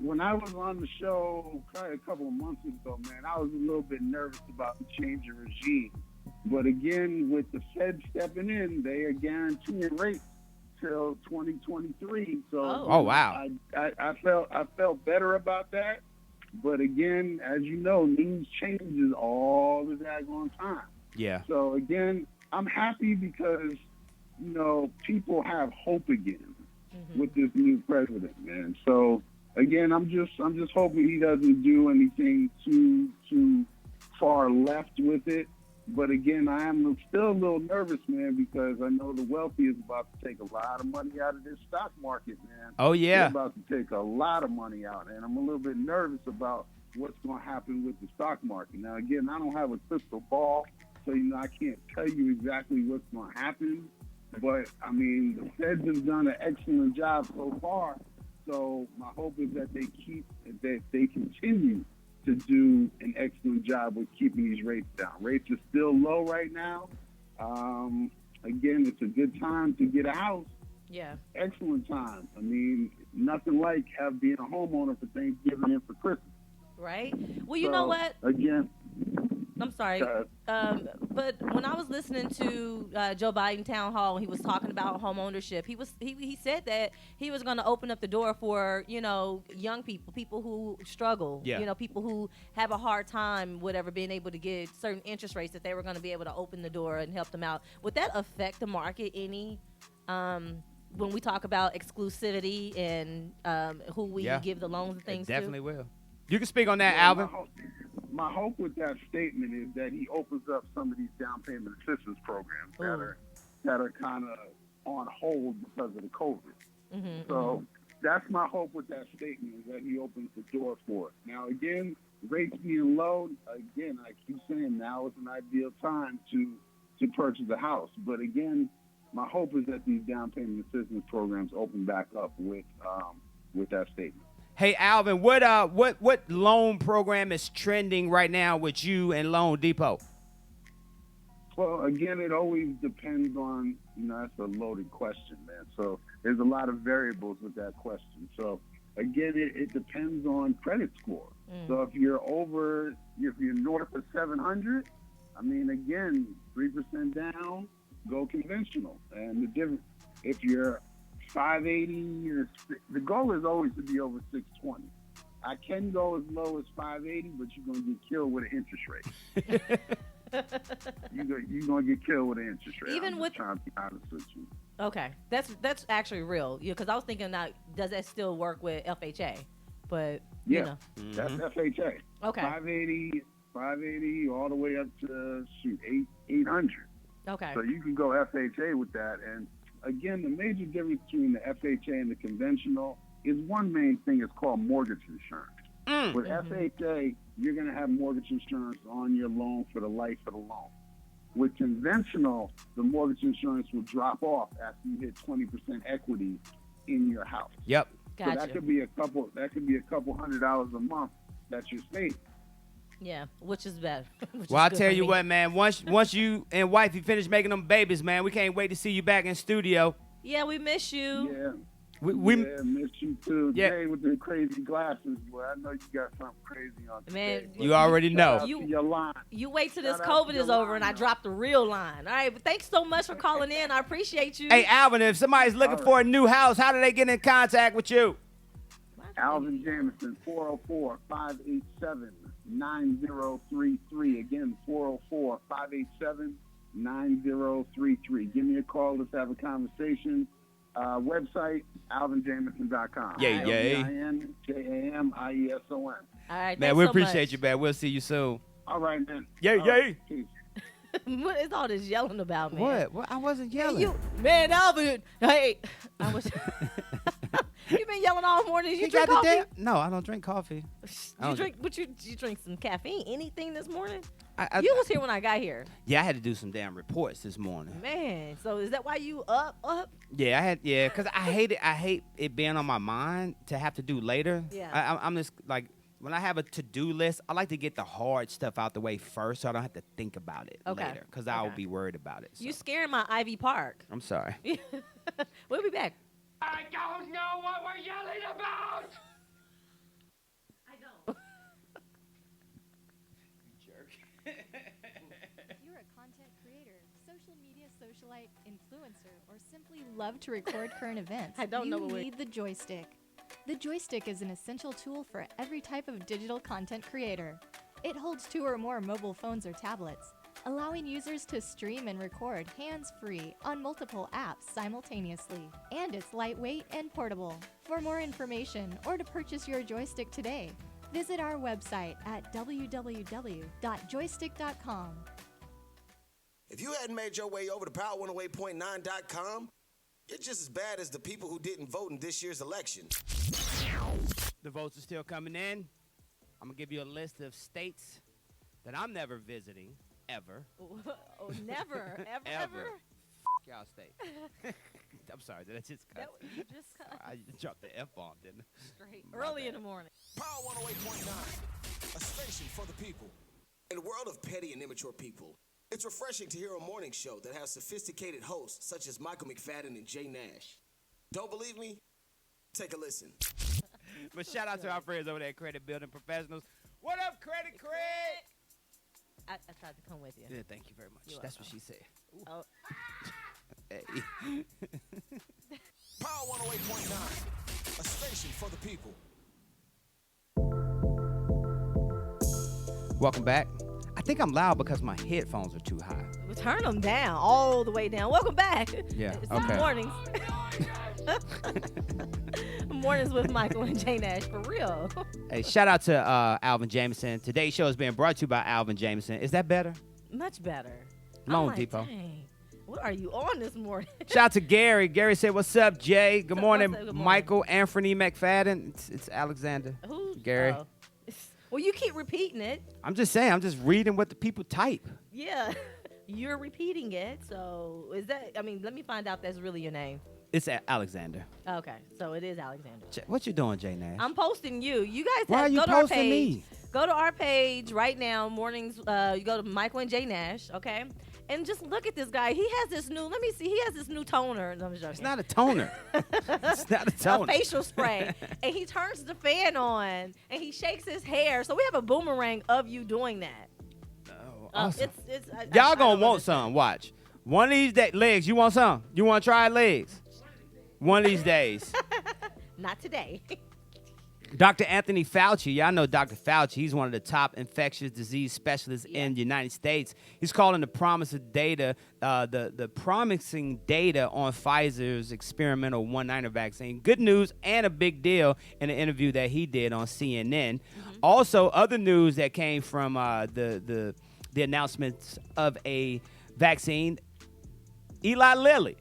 H: when I was on the show probably a couple of months ago, man, I was a little bit nervous about the change of regime. But again, with the Fed stepping in, they are guaranteeing rates till 2023. So,
A: Oh, wow.
H: I felt better about that. But again, as you know, news changes all the daggone time.
A: Yeah.
H: So again, I'm happy because people have hope again with this new president, man. So again, I'm just hoping he doesn't do anything too far left with it. But again, I am still a little nervous, man, because I know the wealthy is about to take a lot of money out of this stock market, man.
A: Oh, yeah.
H: They're about to take a lot of money out, and I'm a little bit nervous about what's going to happen with the stock market. Now, again, I don't have a crystal ball, so, I can't tell you exactly what's going to happen. But, I mean, the Feds have done an excellent job so far. So my hope is that they continue to do an excellent job with keeping these rates down. Rates are still low right now. Again, it's a good time to get a house.
B: Yeah.
H: Excellent time. I mean, nothing like being a homeowner for Thanksgiving and for Christmas.
B: Right. Well, you know what?
H: Again,
B: I'm sorry. But when I was listening to Joe Biden town hall, he was talking about home ownership. He said that he was going to open up the door for young people who struggle,
A: Yeah.
B: People who have a hard time, whatever, being able to get certain interest rates, that they were going to be able to open the door and help them out. Would that affect the market any? When we talk about exclusivity and who we give the loans and things
A: It definitely
B: to?
A: will. You can speak on that,
H: Yeah,
A: Alvin.
H: My hope with that statement is that he opens up some of these down payment assistance programs that are kind of on hold because of the COVID. So that's my hope with that statement, is that he opens the door for it. Now, again, rates being low, again, I keep saying now is an ideal time to purchase a house. But again, my hope is that these down payment assistance programs open back up with that statement.
A: Hey, Alvin, what loan program is trending right now with you and Loan Depot?
H: Well, again, it always depends on, that's a loaded question, man. So there's a lot of variables with that question. So again, it depends on credit score. So if you're north of 700, I mean, again, 3% down, go conventional. And if you're 580, the goal is always to be over 620. I can go as low as 580, but you're going to get killed with an interest rate. You're going to get killed with an interest rate.
B: Even with
H: trying to be honest with you.
B: Okay, that's actually real. Because I was thinking, does that still work with FHA? But
H: yeah, that's FHA.
B: Okay,
H: 580, all the way up to 800.
B: Okay.
H: So you can go FHA with that. And again, the major difference between the FHA and the conventional is one main thing is called mortgage insurance. With FHA, you're going to have mortgage insurance on your loan for the life of the loan. With conventional, the mortgage insurance will drop off after you hit 20% equity in your house.
A: Yep.
B: Gotcha.
H: So that could be a couple $100 a month that you're saving.
B: Yeah, which is better.
A: Well, I tell you what, man. Once you and wifey finish making them babies, man, we can't wait to see you back in studio.
B: Yeah, we miss you.
H: Yeah.
A: We
H: miss you too.
A: Yeah.
H: Jay with the crazy glasses. Boy, I know you got something crazy on
B: Man,
H: today.
A: You already know.
H: Your line.
B: You wait till this
H: Shout out to
B: COVID
H: your
B: is over
H: line,
B: and I drop the real line. All right, but thanks so much for calling in. I appreciate you.
A: Hey, Alvin, if somebody's looking for a new house, how do they get in contact with you?
H: Alvin Jamison, 404-587-9033. Again, 404-587-9033. Give me a call. Let's have a conversation. Website, alvinjamison.com.
A: Yay.
H: ALVINJAMIESON.
B: All right,
A: Man,
B: thanks
A: we
B: so
A: appreciate
B: much.
A: you, man. We'll see you soon.
H: All right, man.
A: Yay.
H: All right, peace.
B: What is all this yelling about, man?
A: What? I wasn't yelling.
B: Man, Alvin. Hey, I was. You been yelling all morning. You
A: He
B: drink
A: got the
B: coffee?
A: damn. No, I don't drink coffee.
B: You drink? What you drink some caffeine? Anything this morning?
A: I,
B: You was here when I got here.
A: Yeah, I had to do some damn reports this morning.
B: Man, so is that why you up?
A: Yeah, because I hate it being on my mind to have to do later.
B: Yeah.
A: I'm just like, when I have a to-do list, I like to get the hard stuff out the way first so I don't have to think about it later, because I'll be worried about it. So.
B: You scaring my Ivy Park.
A: I'm sorry.
B: We'll be back.
G: I don't know what we're yelling about!
B: I don't.
F: If you're a content creator, social media socialite, influencer, or simply love to record current events,
B: I don't know what
F: you need the joystick. The joystick is an essential tool for every type of digital content creator. It holds 2 or more mobile phones or tablets, allowing users to stream and record hands-free on multiple apps simultaneously. And it's lightweight and portable. For more information or to purchase your joystick today, visit our website at www.joystick.com.
D: If you hadn't made your way over to power108.9.com, you're just as bad as the people who didn't vote in this year's election.
A: The votes are still coming in. I'm going to give you a list of states that I'm never visiting, ever.
B: Oh, never, ever.
A: Y'all state. I'm sorry, did I just cut?
B: That, you just
A: I dropped the F-bomb, didn't I?
B: straight early in the morning.
D: Power 108.9, a station for the people. In a world of petty and immature people, it's refreshing to hear a morning show that has sophisticated hosts such as Michael McFadden and Jay Nash. Don't believe me? Take a listen.
A: But shout out to our friends over there at Credit Building Professionals. What up, Credit Cred?
B: I tried to come with you.
A: Yeah, thank you very much.
B: You're
A: That's
B: welcome.
A: what she said.
B: Oh,
A: Hey.
D: Power 108.9, a station for the people.
A: Welcome back. I think I'm loud because my headphones are too high.
B: well, turn them down, all the way down. Welcome back.
A: Yeah,
B: It's
A: okay.
B: mornings. Mornings with Michael and Jay Nash, for real.
A: Hey, shout out to Alvin Jameson. Today's show is being brought to you by Alvin Jameson. Is that better?
B: Much better.
A: Loan
B: I'm like,
A: Depot.
B: Dang, what are you on this morning?
A: Shout out to Gary. Gary said, "What's up, Jay? Good morning,
B: What's up? Good morning.
A: Michael, Anthony McFadden." It's Alexander.
B: Who?
A: Gary.
B: Oh. Well, you keep repeating it.
A: I'm just saying. I'm just reading what the people type.
B: Yeah, you're repeating it. So is that? I mean, let me find out if that's really your name.
A: It's Alexander.
B: Okay, so it is Alexander.
A: What you doing, Jay Nash?
B: I'm posting you. You guys
A: Why
B: have,
A: are you
B: go to our
A: posting
B: page.
A: me?
B: Go to our page right now. Mornings. You go to Michael and Jay Nash. Okay, and just look at this guy. He has this new. Let me see. He has this new toner. No, I'm joking.
A: It's not a toner. It's not a
B: A
A: toner.
B: facial spray, and he turns the fan on, and he shakes his hair. So we have a boomerang of you doing that.
A: Oh, awesome.
B: I
A: Y'all
B: don't
A: gonna want
B: understand.
A: some. Watch. One of these days, legs. You want some? You want to try legs? One of these days.
B: Not today.
A: Dr. Anthony Fauci, y'all know Dr. Fauci. He's one of the top infectious disease specialists in the United States. He's calling the promising data, the promising data on Pfizer's experimental one-niner vaccine good news and a big deal in an interview that he did on CNN. Also, other news that came from the announcements of a vaccine. Eli Lilly.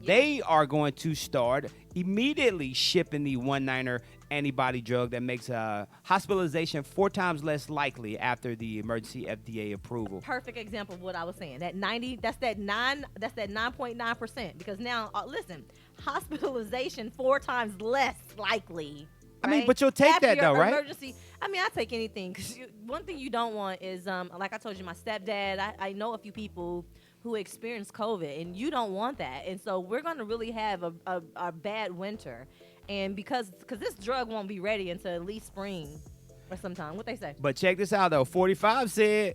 A: They are going to start immediately shipping the one-niner antibody drug that makes hospitalization 4 times less likely after the emergency FDA approval.
B: Perfect example of what I was saying. That 90, that's that 9.9%. Because now, listen, hospitalization 4 times less likely.
A: I mean,
B: right?
A: but you'll take
B: After
A: that
B: your
A: though, right?
B: Emergency. I mean, I take anything. Because one thing you don't want is, like I told you, my stepdad. I know a few people who experienced COVID, and you don't want that. And so we're going to really have a bad winter. And because this drug won't be ready until at least spring or sometime. What they say?
A: But check this out though. 45 said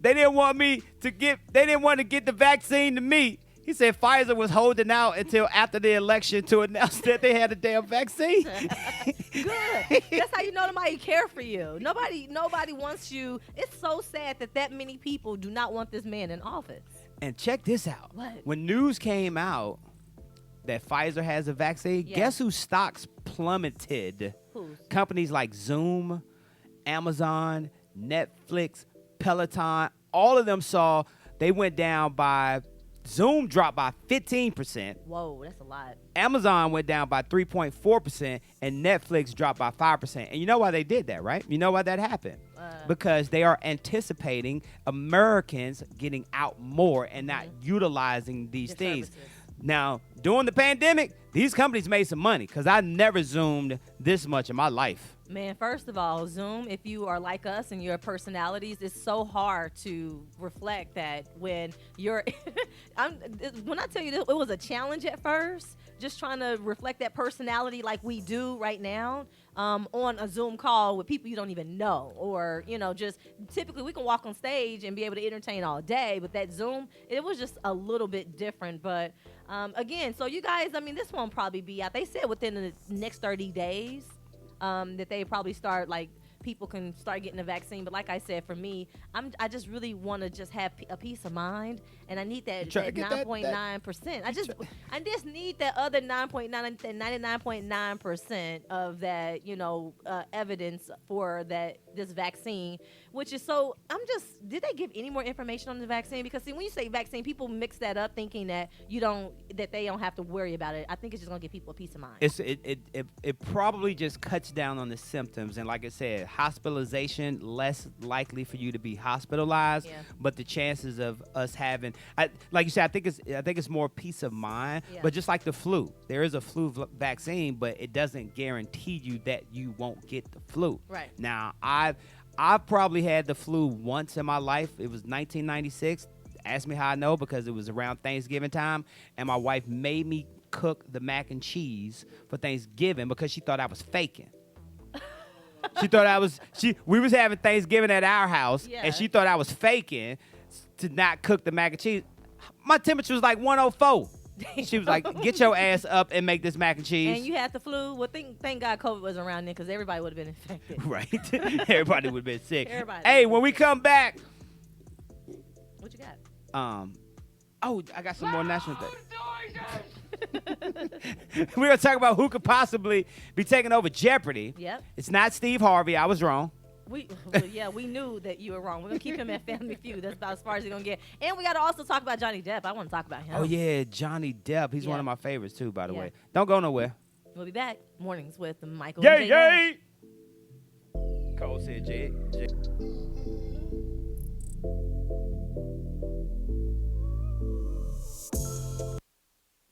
A: they didn't want to get the vaccine to me. He said Pfizer was holding out until after the election to announce that they had a damn vaccine.
B: Good. That's how you know nobody care for you. Nobody wants you. It's so sad that many people do not want this man in office.
A: And check this out.
B: What?
A: When news came out that Pfizer has a vaccine,
B: Yeah.
A: guess whose stocks plummeted?
B: Whose?
A: Companies like Zoom, Amazon, Netflix, Peloton, all of them they went down by Zoom dropped by 15%.
B: Whoa, that's a lot.
A: Amazon went down by 3.4%, and Netflix dropped by 5%. And you know why they did that, right? You know why that happened? Because they are anticipating Americans getting out more and not utilizing these things.
B: Services.
A: Now, during the pandemic, these companies made some money because I never Zoomed this much in my life.
B: Man, first of all, Zoom, if you are like us and your personalities, it's so hard to reflect that when you're when I tell you this, it was a challenge at first, just trying to reflect that personality like we do right now on a Zoom call with people you don't even know, or, just typically we can walk on stage and be able to entertain all day, but that Zoom, it was just a little bit different. But again, so you guys, this won't probably be out. They said within the next 30 days. That they probably start, like, people can start getting the vaccine. But like I said, for me, I just really want to just have a peace of mind, and I need that 9.9%. I just need that other 9.9 and 99.9% of that, evidence for this vaccine, which is so. Did they give any more information on the vaccine? Because see, when you say vaccine, people mix that up thinking that they don't have to worry about it. I think it's just gonna give people a peace of mind.
A: It probably just cuts down on the symptoms, and like I said, hospitalization less likely for you to be hospitalized, but the chances of us having, like you said, I think it's more peace of mind. But just like the flu, there is a flu vaccine, but it doesn't guarantee you that you won't get the flu.
B: Right.
A: Now, I've probably had the flu once in my life. It was 1996. Ask me how I know, because it was around Thanksgiving time, and my wife made me cook the mac and cheese for Thanksgiving because she thought I was faking. She thought we was having Thanksgiving at our house, and she thought I was faking to not cook the mac and cheese. My temperature was like 104. She was like, get your ass up and make this mac and cheese.
B: And you had the flu. Well, thank God COVID was around then, because everybody would have been infected.
A: Right. Everybody would have been sick. Hey, when we come back.
B: What you got?
A: I got some more national things. We're going to talk about who could possibly be taking over Jeopardy.
B: Yep.
A: It's not Steve Harvey. I was wrong.
B: We knew that you were wrong. We're going to keep him at Family Feud. That's about as far as he's going to get. And we got to also talk about Johnny Depp. I want to talk about him.
A: Oh, yeah, Johnny Depp. He's one of my favorites, too, by the way. Don't go nowhere.
B: We'll be back. Mornings with Michael and Jay.
A: Yay! Cole said Jay.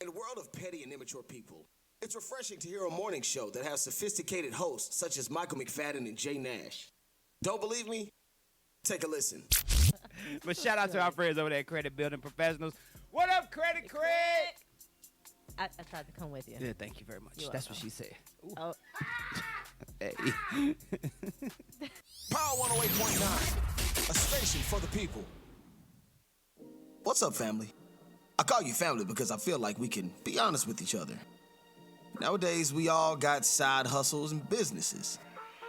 D: In a world of petty and immature people, it's refreshing to hear a morning show that has sophisticated hosts such as Michael McFadden and Jay Nash. Don't believe me? Take a listen.
A: But shout out to our friends over there at Credit Building Professionals. What up, Credit?
B: I tried to come with you.
A: Yeah, thank you very much. That's what she said. Ooh.
B: Oh.
A: Hey.
D: Power 108.9, a station for the people. What's up, family? I call you family because I feel like we can be honest with each other. Nowadays, we all got side hustles and businesses.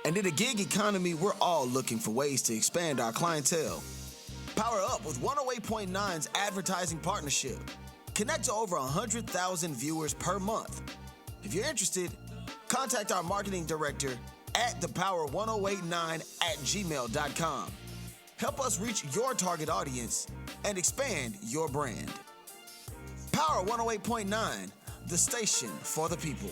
D: And in the gig economy, we're all looking for ways to expand our clientele. Power up with 108.9's advertising partnership. Connect to over 100,000 viewers per month. If you're interested, contact our marketing director at thepower1089@gmail.com. Help us reach your target audience and expand your brand. Power 108.9, the station for the people.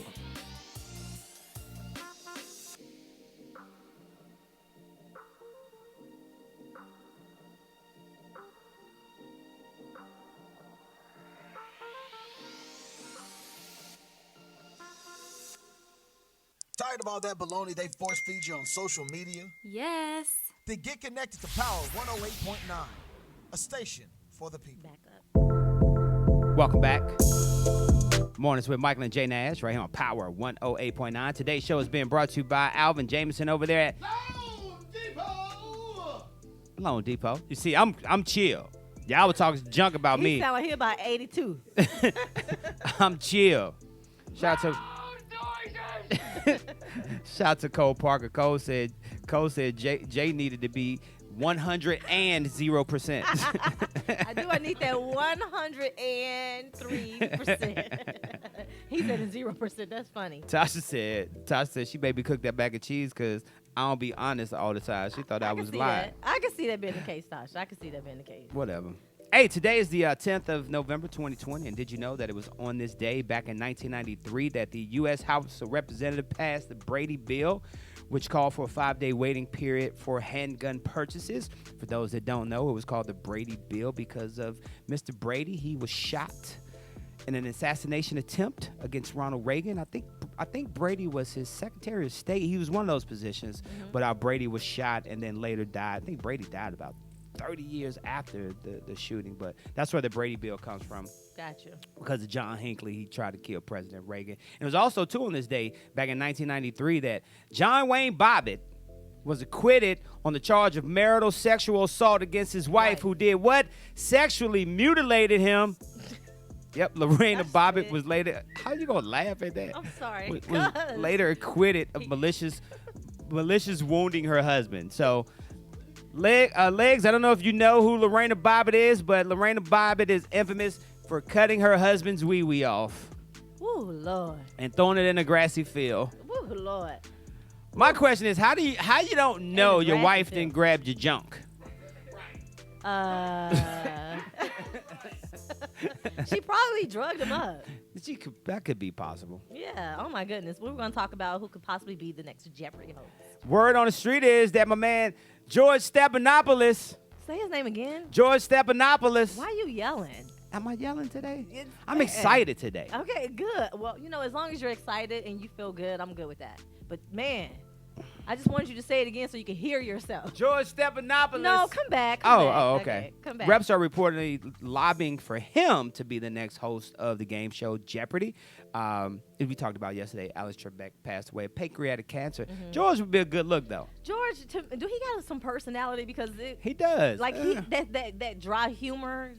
D: Tired of all that baloney they force feed you on social media?
I: Yes.
D: Then get connected to Power 108.9, a station for the people.
B: Back up.
A: Welcome back. Mornings with Michael and Jay Nash right here on Power 108.9. Today's show is being brought to you by Alvin Jameson over there at Lone Depot. You see, I'm chill. Y'all were talking junk about me.
B: He sound like he about 82.
A: I'm chill. Shout out to Cole Parker. Cole said Jay needed to be 100 and 0%.
B: I need that 103%. He said 0%. That's funny.
A: Tasha said she made me cook that mac and cheese because I don't be honest all the time. She thought I was lying.
B: I can see that being the case, Tasha. I can see that being the case.
A: Whatever. Hey, today is the 10th of November, 2020, and did you know that it was on this day back in 1993 that the U.S. House of Representatives passed the Brady Bill, which called for a 5-day waiting period for handgun purchases. For those that don't know, it was called the Brady Bill because of Mr. Brady. He was shot in an assassination attempt against Ronald Reagan. I think Brady was his Secretary of State. He was one of those positions, but Brady was shot and then later died. I think Brady died about 30 years after the shooting, but that's where the Brady Bill comes from.
B: Gotcha. Because
A: of John Hinckley, he tried to kill President Reagan. And it was also, too, on this day, back in 1993, that John Wayne Bobbitt was acquitted on the charge of marital sexual assault against his wife, who did what? Sexually mutilated him. Yep, Lorena Bobbitt was later. How you gonna laugh at that?
B: I'm sorry.
A: Was later acquitted of malicious wounding her husband. So. Legs, I don't know if you know who Lorena Bobbitt is, but Lorena Bobbitt is infamous for cutting her husband's wee-wee off.
B: Ooh, Lord.
A: And throwing it in a grassy field.
B: Ooh, Lord.
A: My question is, how you don't know your wife didn't grab your junk?
B: She probably drugged him up.
A: That could be possible.
B: Yeah. Oh, my goodness. We're going to talk about who could possibly be the next Jeopardy host.
A: Word on the street is that my man George Stephanopoulos.
B: Say his name again.
A: George Stephanopoulos.
B: Why are you yelling?
A: Am I yelling today? I'm excited today.
B: Okay, good. Well, as long as you're excited and you feel good, I'm good with that. But, man, I just wanted you to say it again so you can hear yourself.
A: George Stephanopoulos.
B: No, come back.
A: Okay.
B: Come back.
A: Reps are reportedly lobbying for him to be the next host of the game show Jeopardy. We talked about yesterday, Alex Trebek passed away of pancreatic cancer. George would be a good look, though.
B: George, do he got some personality? Because
A: he does.
B: Like that dry humor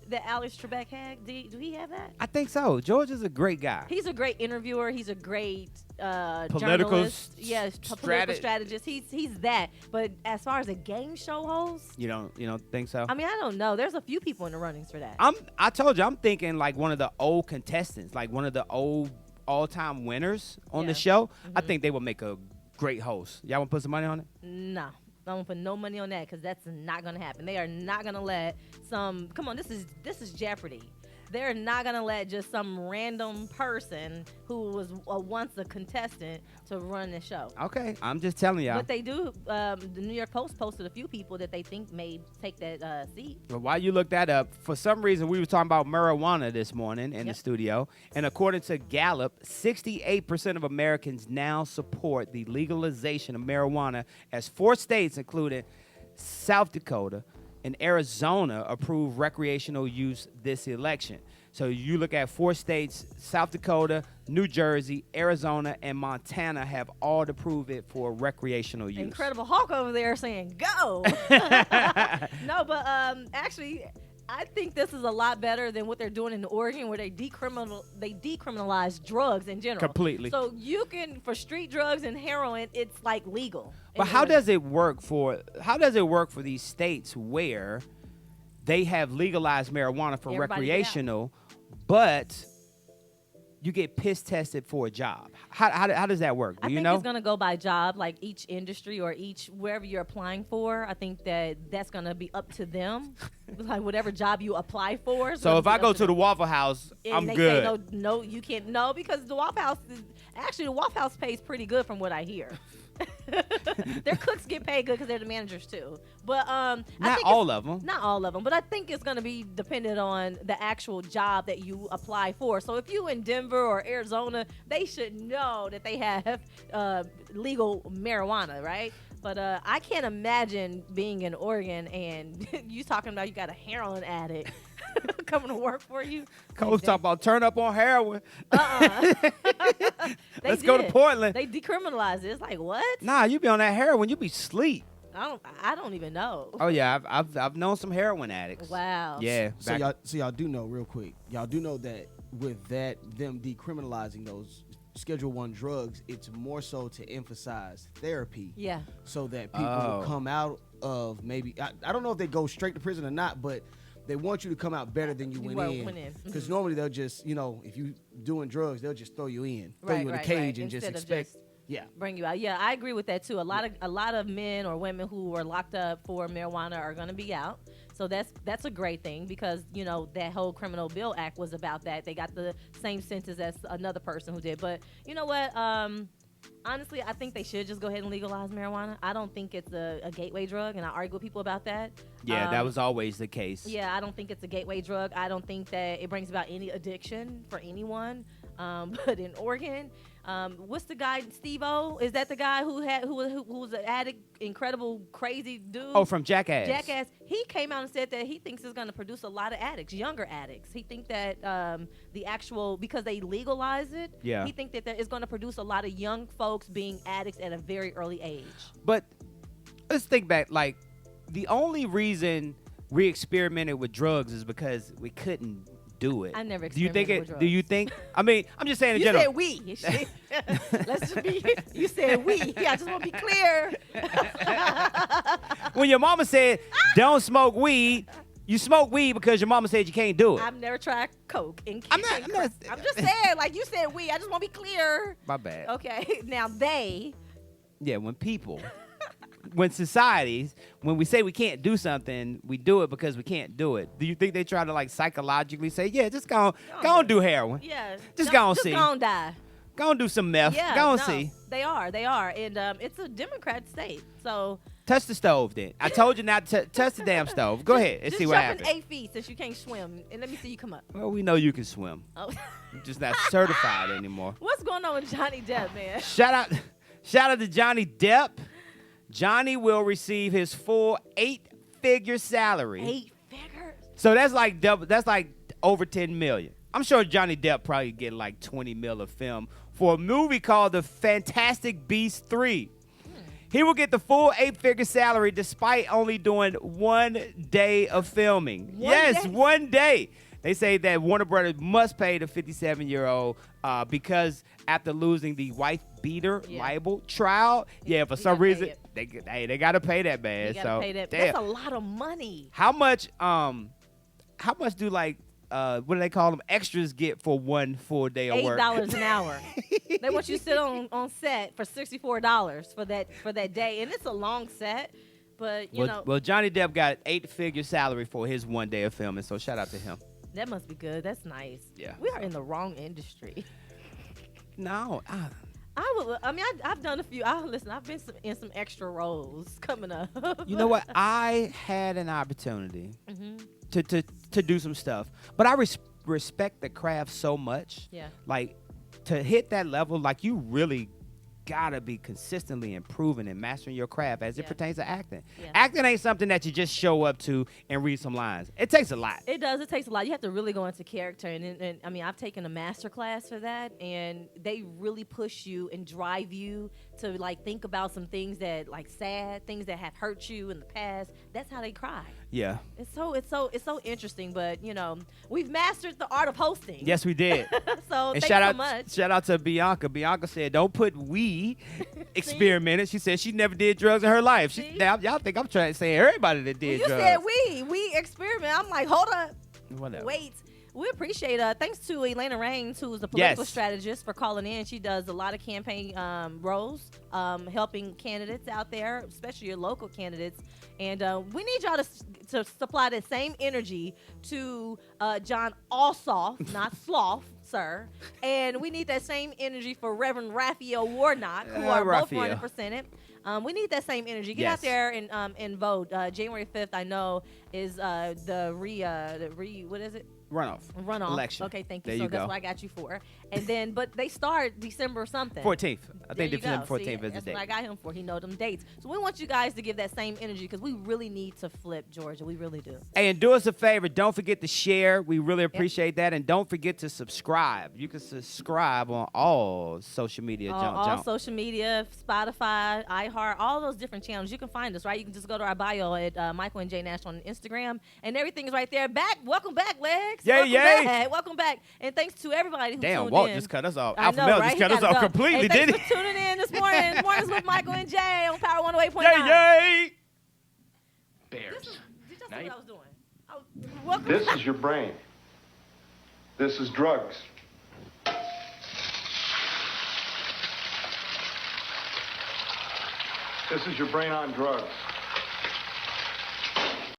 B: that Alex Trebek had. Do he have that?
A: I think so. George is a great guy.
B: He's a great interviewer. He's a great
A: political
B: journalist. Yes, political strategist. He's that. But as far as a game show host,
A: you don't think so?
B: I mean, I don't know. There's a few people in the runnings for that.
A: I told you, I'm thinking like one of the old contestants, like one of the old all-time winners on the show. I think they would make a great host. Y'all want to put some money on it?
B: No. I don't put no money on that because that's not going to happen. They are not going to let come on, this is Jeopardy. They're not going to let just some random person who was once a contestant to run the show.
A: Okay, I'm just telling y'all.
B: But they do, the New York Post posted a few people that they think may take that seat.
A: But while you look that up, for some reason we were talking about marijuana this morning in the studio. And according to Gallup, 68% of Americans now support the legalization of marijuana as 4 states, including South Dakota, and Arizona approved recreational use this election. So you look at 4 states, South Dakota, New Jersey, Arizona, and Montana have all approved it for recreational use.
B: Incredible Hulk over there saying, go. No, but actually, I think this is a lot better than what they're doing in Oregon, where they decriminalize drugs in general.
A: Completely.
B: So you can, for street drugs and heroin, it's like legal.
A: But how does it work for these states where they have legalized marijuana for recreational, but you get piss tested for a job? How does that work? Do you know?
B: I think it's going to go by job, like each industry or wherever you're applying for. I think that's going to be up to them, like whatever job you apply for.
A: So if I go to the Waffle House, I'm good.
B: Say, no, you can't. No, because the Waffle House pays pretty good from what I hear. Their cooks get paid good because they're the managers too. But
A: not all of them.
B: Not all of them. But I think it's going to be dependent on the actual job that you apply for. So if you in Denver or Arizona, they should know that they have legal marijuana, right? But I can't imagine being in Oregon and you talking about you got a heroin addict coming to work for you.
A: Coach talk about turn up on heroin. Let's go to Portland.
B: They decriminalized it. It's like, what?
A: Nah, you be on that heroin, you be sleep.
B: I don't even know.
A: Oh yeah, I've known some heroin addicts.
B: Wow.
A: Yeah.
I: So y'all do know real quick. Y'all do know that with them decriminalizing those Schedule I drugs, it's more so to emphasize therapy.
B: Yeah.
I: So that people will come out of maybe I don't know if they go straight to prison or not, but they want you to come out better than you went in. Because normally they'll just, if you doing drugs, they'll just throw you in, throw you in a cage and just expect.
B: Bring you out. Yeah, I agree with that too. A lot of men or women who were locked up for marijuana are going to be out. So that's a great thing because, you know, that whole Criminal Bill Act was about that. They got the same sentence as another person who did. But you know what? Honestly, I think they should just go ahead and legalize marijuana. I don't think it's a gateway drug, and I argue with people about that.
A: Yeah, that was always the case.
B: Yeah, I don't think it's a gateway drug. I don't think that it brings about any addiction for anyone. But in Oregon, what's the guy, Steve-O? Is that the guy who was an addict, incredible, crazy dude?
A: Oh, from Jackass.
B: Jackass. He came out and said that he thinks it's going to produce a lot of addicts, younger addicts. He thinks that because they legalize it, he thinks that it's going to produce a lot of young folks being addicts at a very early age.
A: But let's think back. Like, the only reason we experimented with drugs is because we couldn't do it.
B: I never
A: Do you think
B: experimented with drugs.
A: Do you think? I mean, I'm just saying in
B: You
A: general.
B: said we. Let's just be. You said we. Yeah, I just want to be clear.
A: When your mama said, "Don't smoke weed," you smoke weed because your mama said you can't do it.
B: I've never tried coke.
A: I'm
B: just saying, like you said, we. I just want to be clear.
A: My bad.
B: Okay, now they.
A: Yeah, when societies, when we say we can't do something, we do it because we can't do it. Do you think they try to like psychologically say, yeah, just go on do heroin?
B: Yeah.
A: Just go on see.
B: Just go on die.
A: Go on do some meth.
B: Yeah,
A: go on
B: no,
A: see.
B: They are. And it's a Democrat state. So.
A: Touch the stove then. I told you not to touch the damn stove. Go ahead and see what happens.
B: Just jump in 8 feet since you can't swim. And let me see you come up.
A: Well, we know you can swim.
B: Oh.
A: You're just not certified anymore.
B: What's going on with Johnny Depp, man?
A: Shout out to Johnny Depp. Johnny will receive his full 8-figure salary.
B: 8 figures?
A: So that's like double. That's like over $10 million. I'm sure Johnny Depp probably get like $20 million of film for a movie called The Fantastic Beasts 3. He will get the full 8-figure salary despite only doing 1 day of filming. One day. They say that Warner Brothers must pay the 57-year-old because after losing the wife beater libel trial, for some reason they got to pay that man.
B: They gotta pay that. That's a lot of money.
A: How much do like what do they call them, extras get for 1 full day of work?
B: $8 an hour. They want you to sit on set for $64 for that day, and it's a long set. But you know,
A: well, Johnny Depp got 8-figure salary for his 1 day of filming, so shout out to him.
B: That must be good. That's nice.
A: Yeah.
B: We are in the wrong industry.
A: No.
B: I've done a few. I've been in some extra roles coming up.
A: You know what? I had an opportunity to do some stuff, but I respect the craft so much.
B: Yeah.
A: Like, to hit that level, like, you really gotta be consistently improving and mastering your craft as it pertains to acting. Yeah. Acting ain't something that you just show up to and read some lines. It takes a lot.
B: It does. It takes a lot. You have to really go into character. And I mean, I've taken a master class for that, and they really push you and drive you to like think about some things that like sad things that have hurt you in the past. That's how they cry.
A: Yeah.
B: It's so interesting, but you know, we've mastered the art of hosting.
A: Yes, we did.
B: So
A: and
B: thanks
A: so
B: much.
A: Shout out to Bianca. Bianca said, "Don't put we experimented." She said she never did drugs in her life. Y'all think I'm trying to say everybody that did drugs.
B: You said we experiment. I'm like, hold up.
A: Whatever.
B: Wait. We appreciate thanks to Elena Raines, who's a political strategist, for calling in. She does a lot of campaign roles, helping candidates out there, especially your local candidates. And we need y'all to supply that same energy to John Ossoff, not Sloth, sir. And we need that same energy for Reverend Raphael Warnock, who are both running for Senate. We need that same energy. Get out there and vote. January 5th, I know, is what is it?
A: Runoff. Election.
B: Okay, thank you.
A: There
B: So
A: you
B: that's
A: go.
B: what I got you for. And then, but they start December something.
A: 14th. I think
B: There you
A: December
B: go.
A: 14th is the
B: That's
A: date.
B: what I got him for. He know them dates. So we want you guys to give that same energy because we really need to flip Georgia. We really do.
A: Hey, and do us a favor. Don't forget to share. We really appreciate that. And don't forget to subscribe. You can subscribe on all social media.
B: All social media, Spotify, iHeart, all those different channels. You can find us, right? You can just go to our bio at Michael and J Nash on Instagram. And everything is right there. Welcome back, Legs. Welcome back. And thanks to everybody who tuned
A: Walt
B: in.
A: just cut us off.
B: I know,
A: Alphamel
B: right?
A: just cut us off completely,
B: hey,
A: didn't
B: thanks for tuning in this morning. Mornings with Michael and Jay on Power 108.9.
A: Yay!
G: Bears.
B: Did y'all see what I was doing?
J: This is your brain. This is drugs. This is your brain on drugs.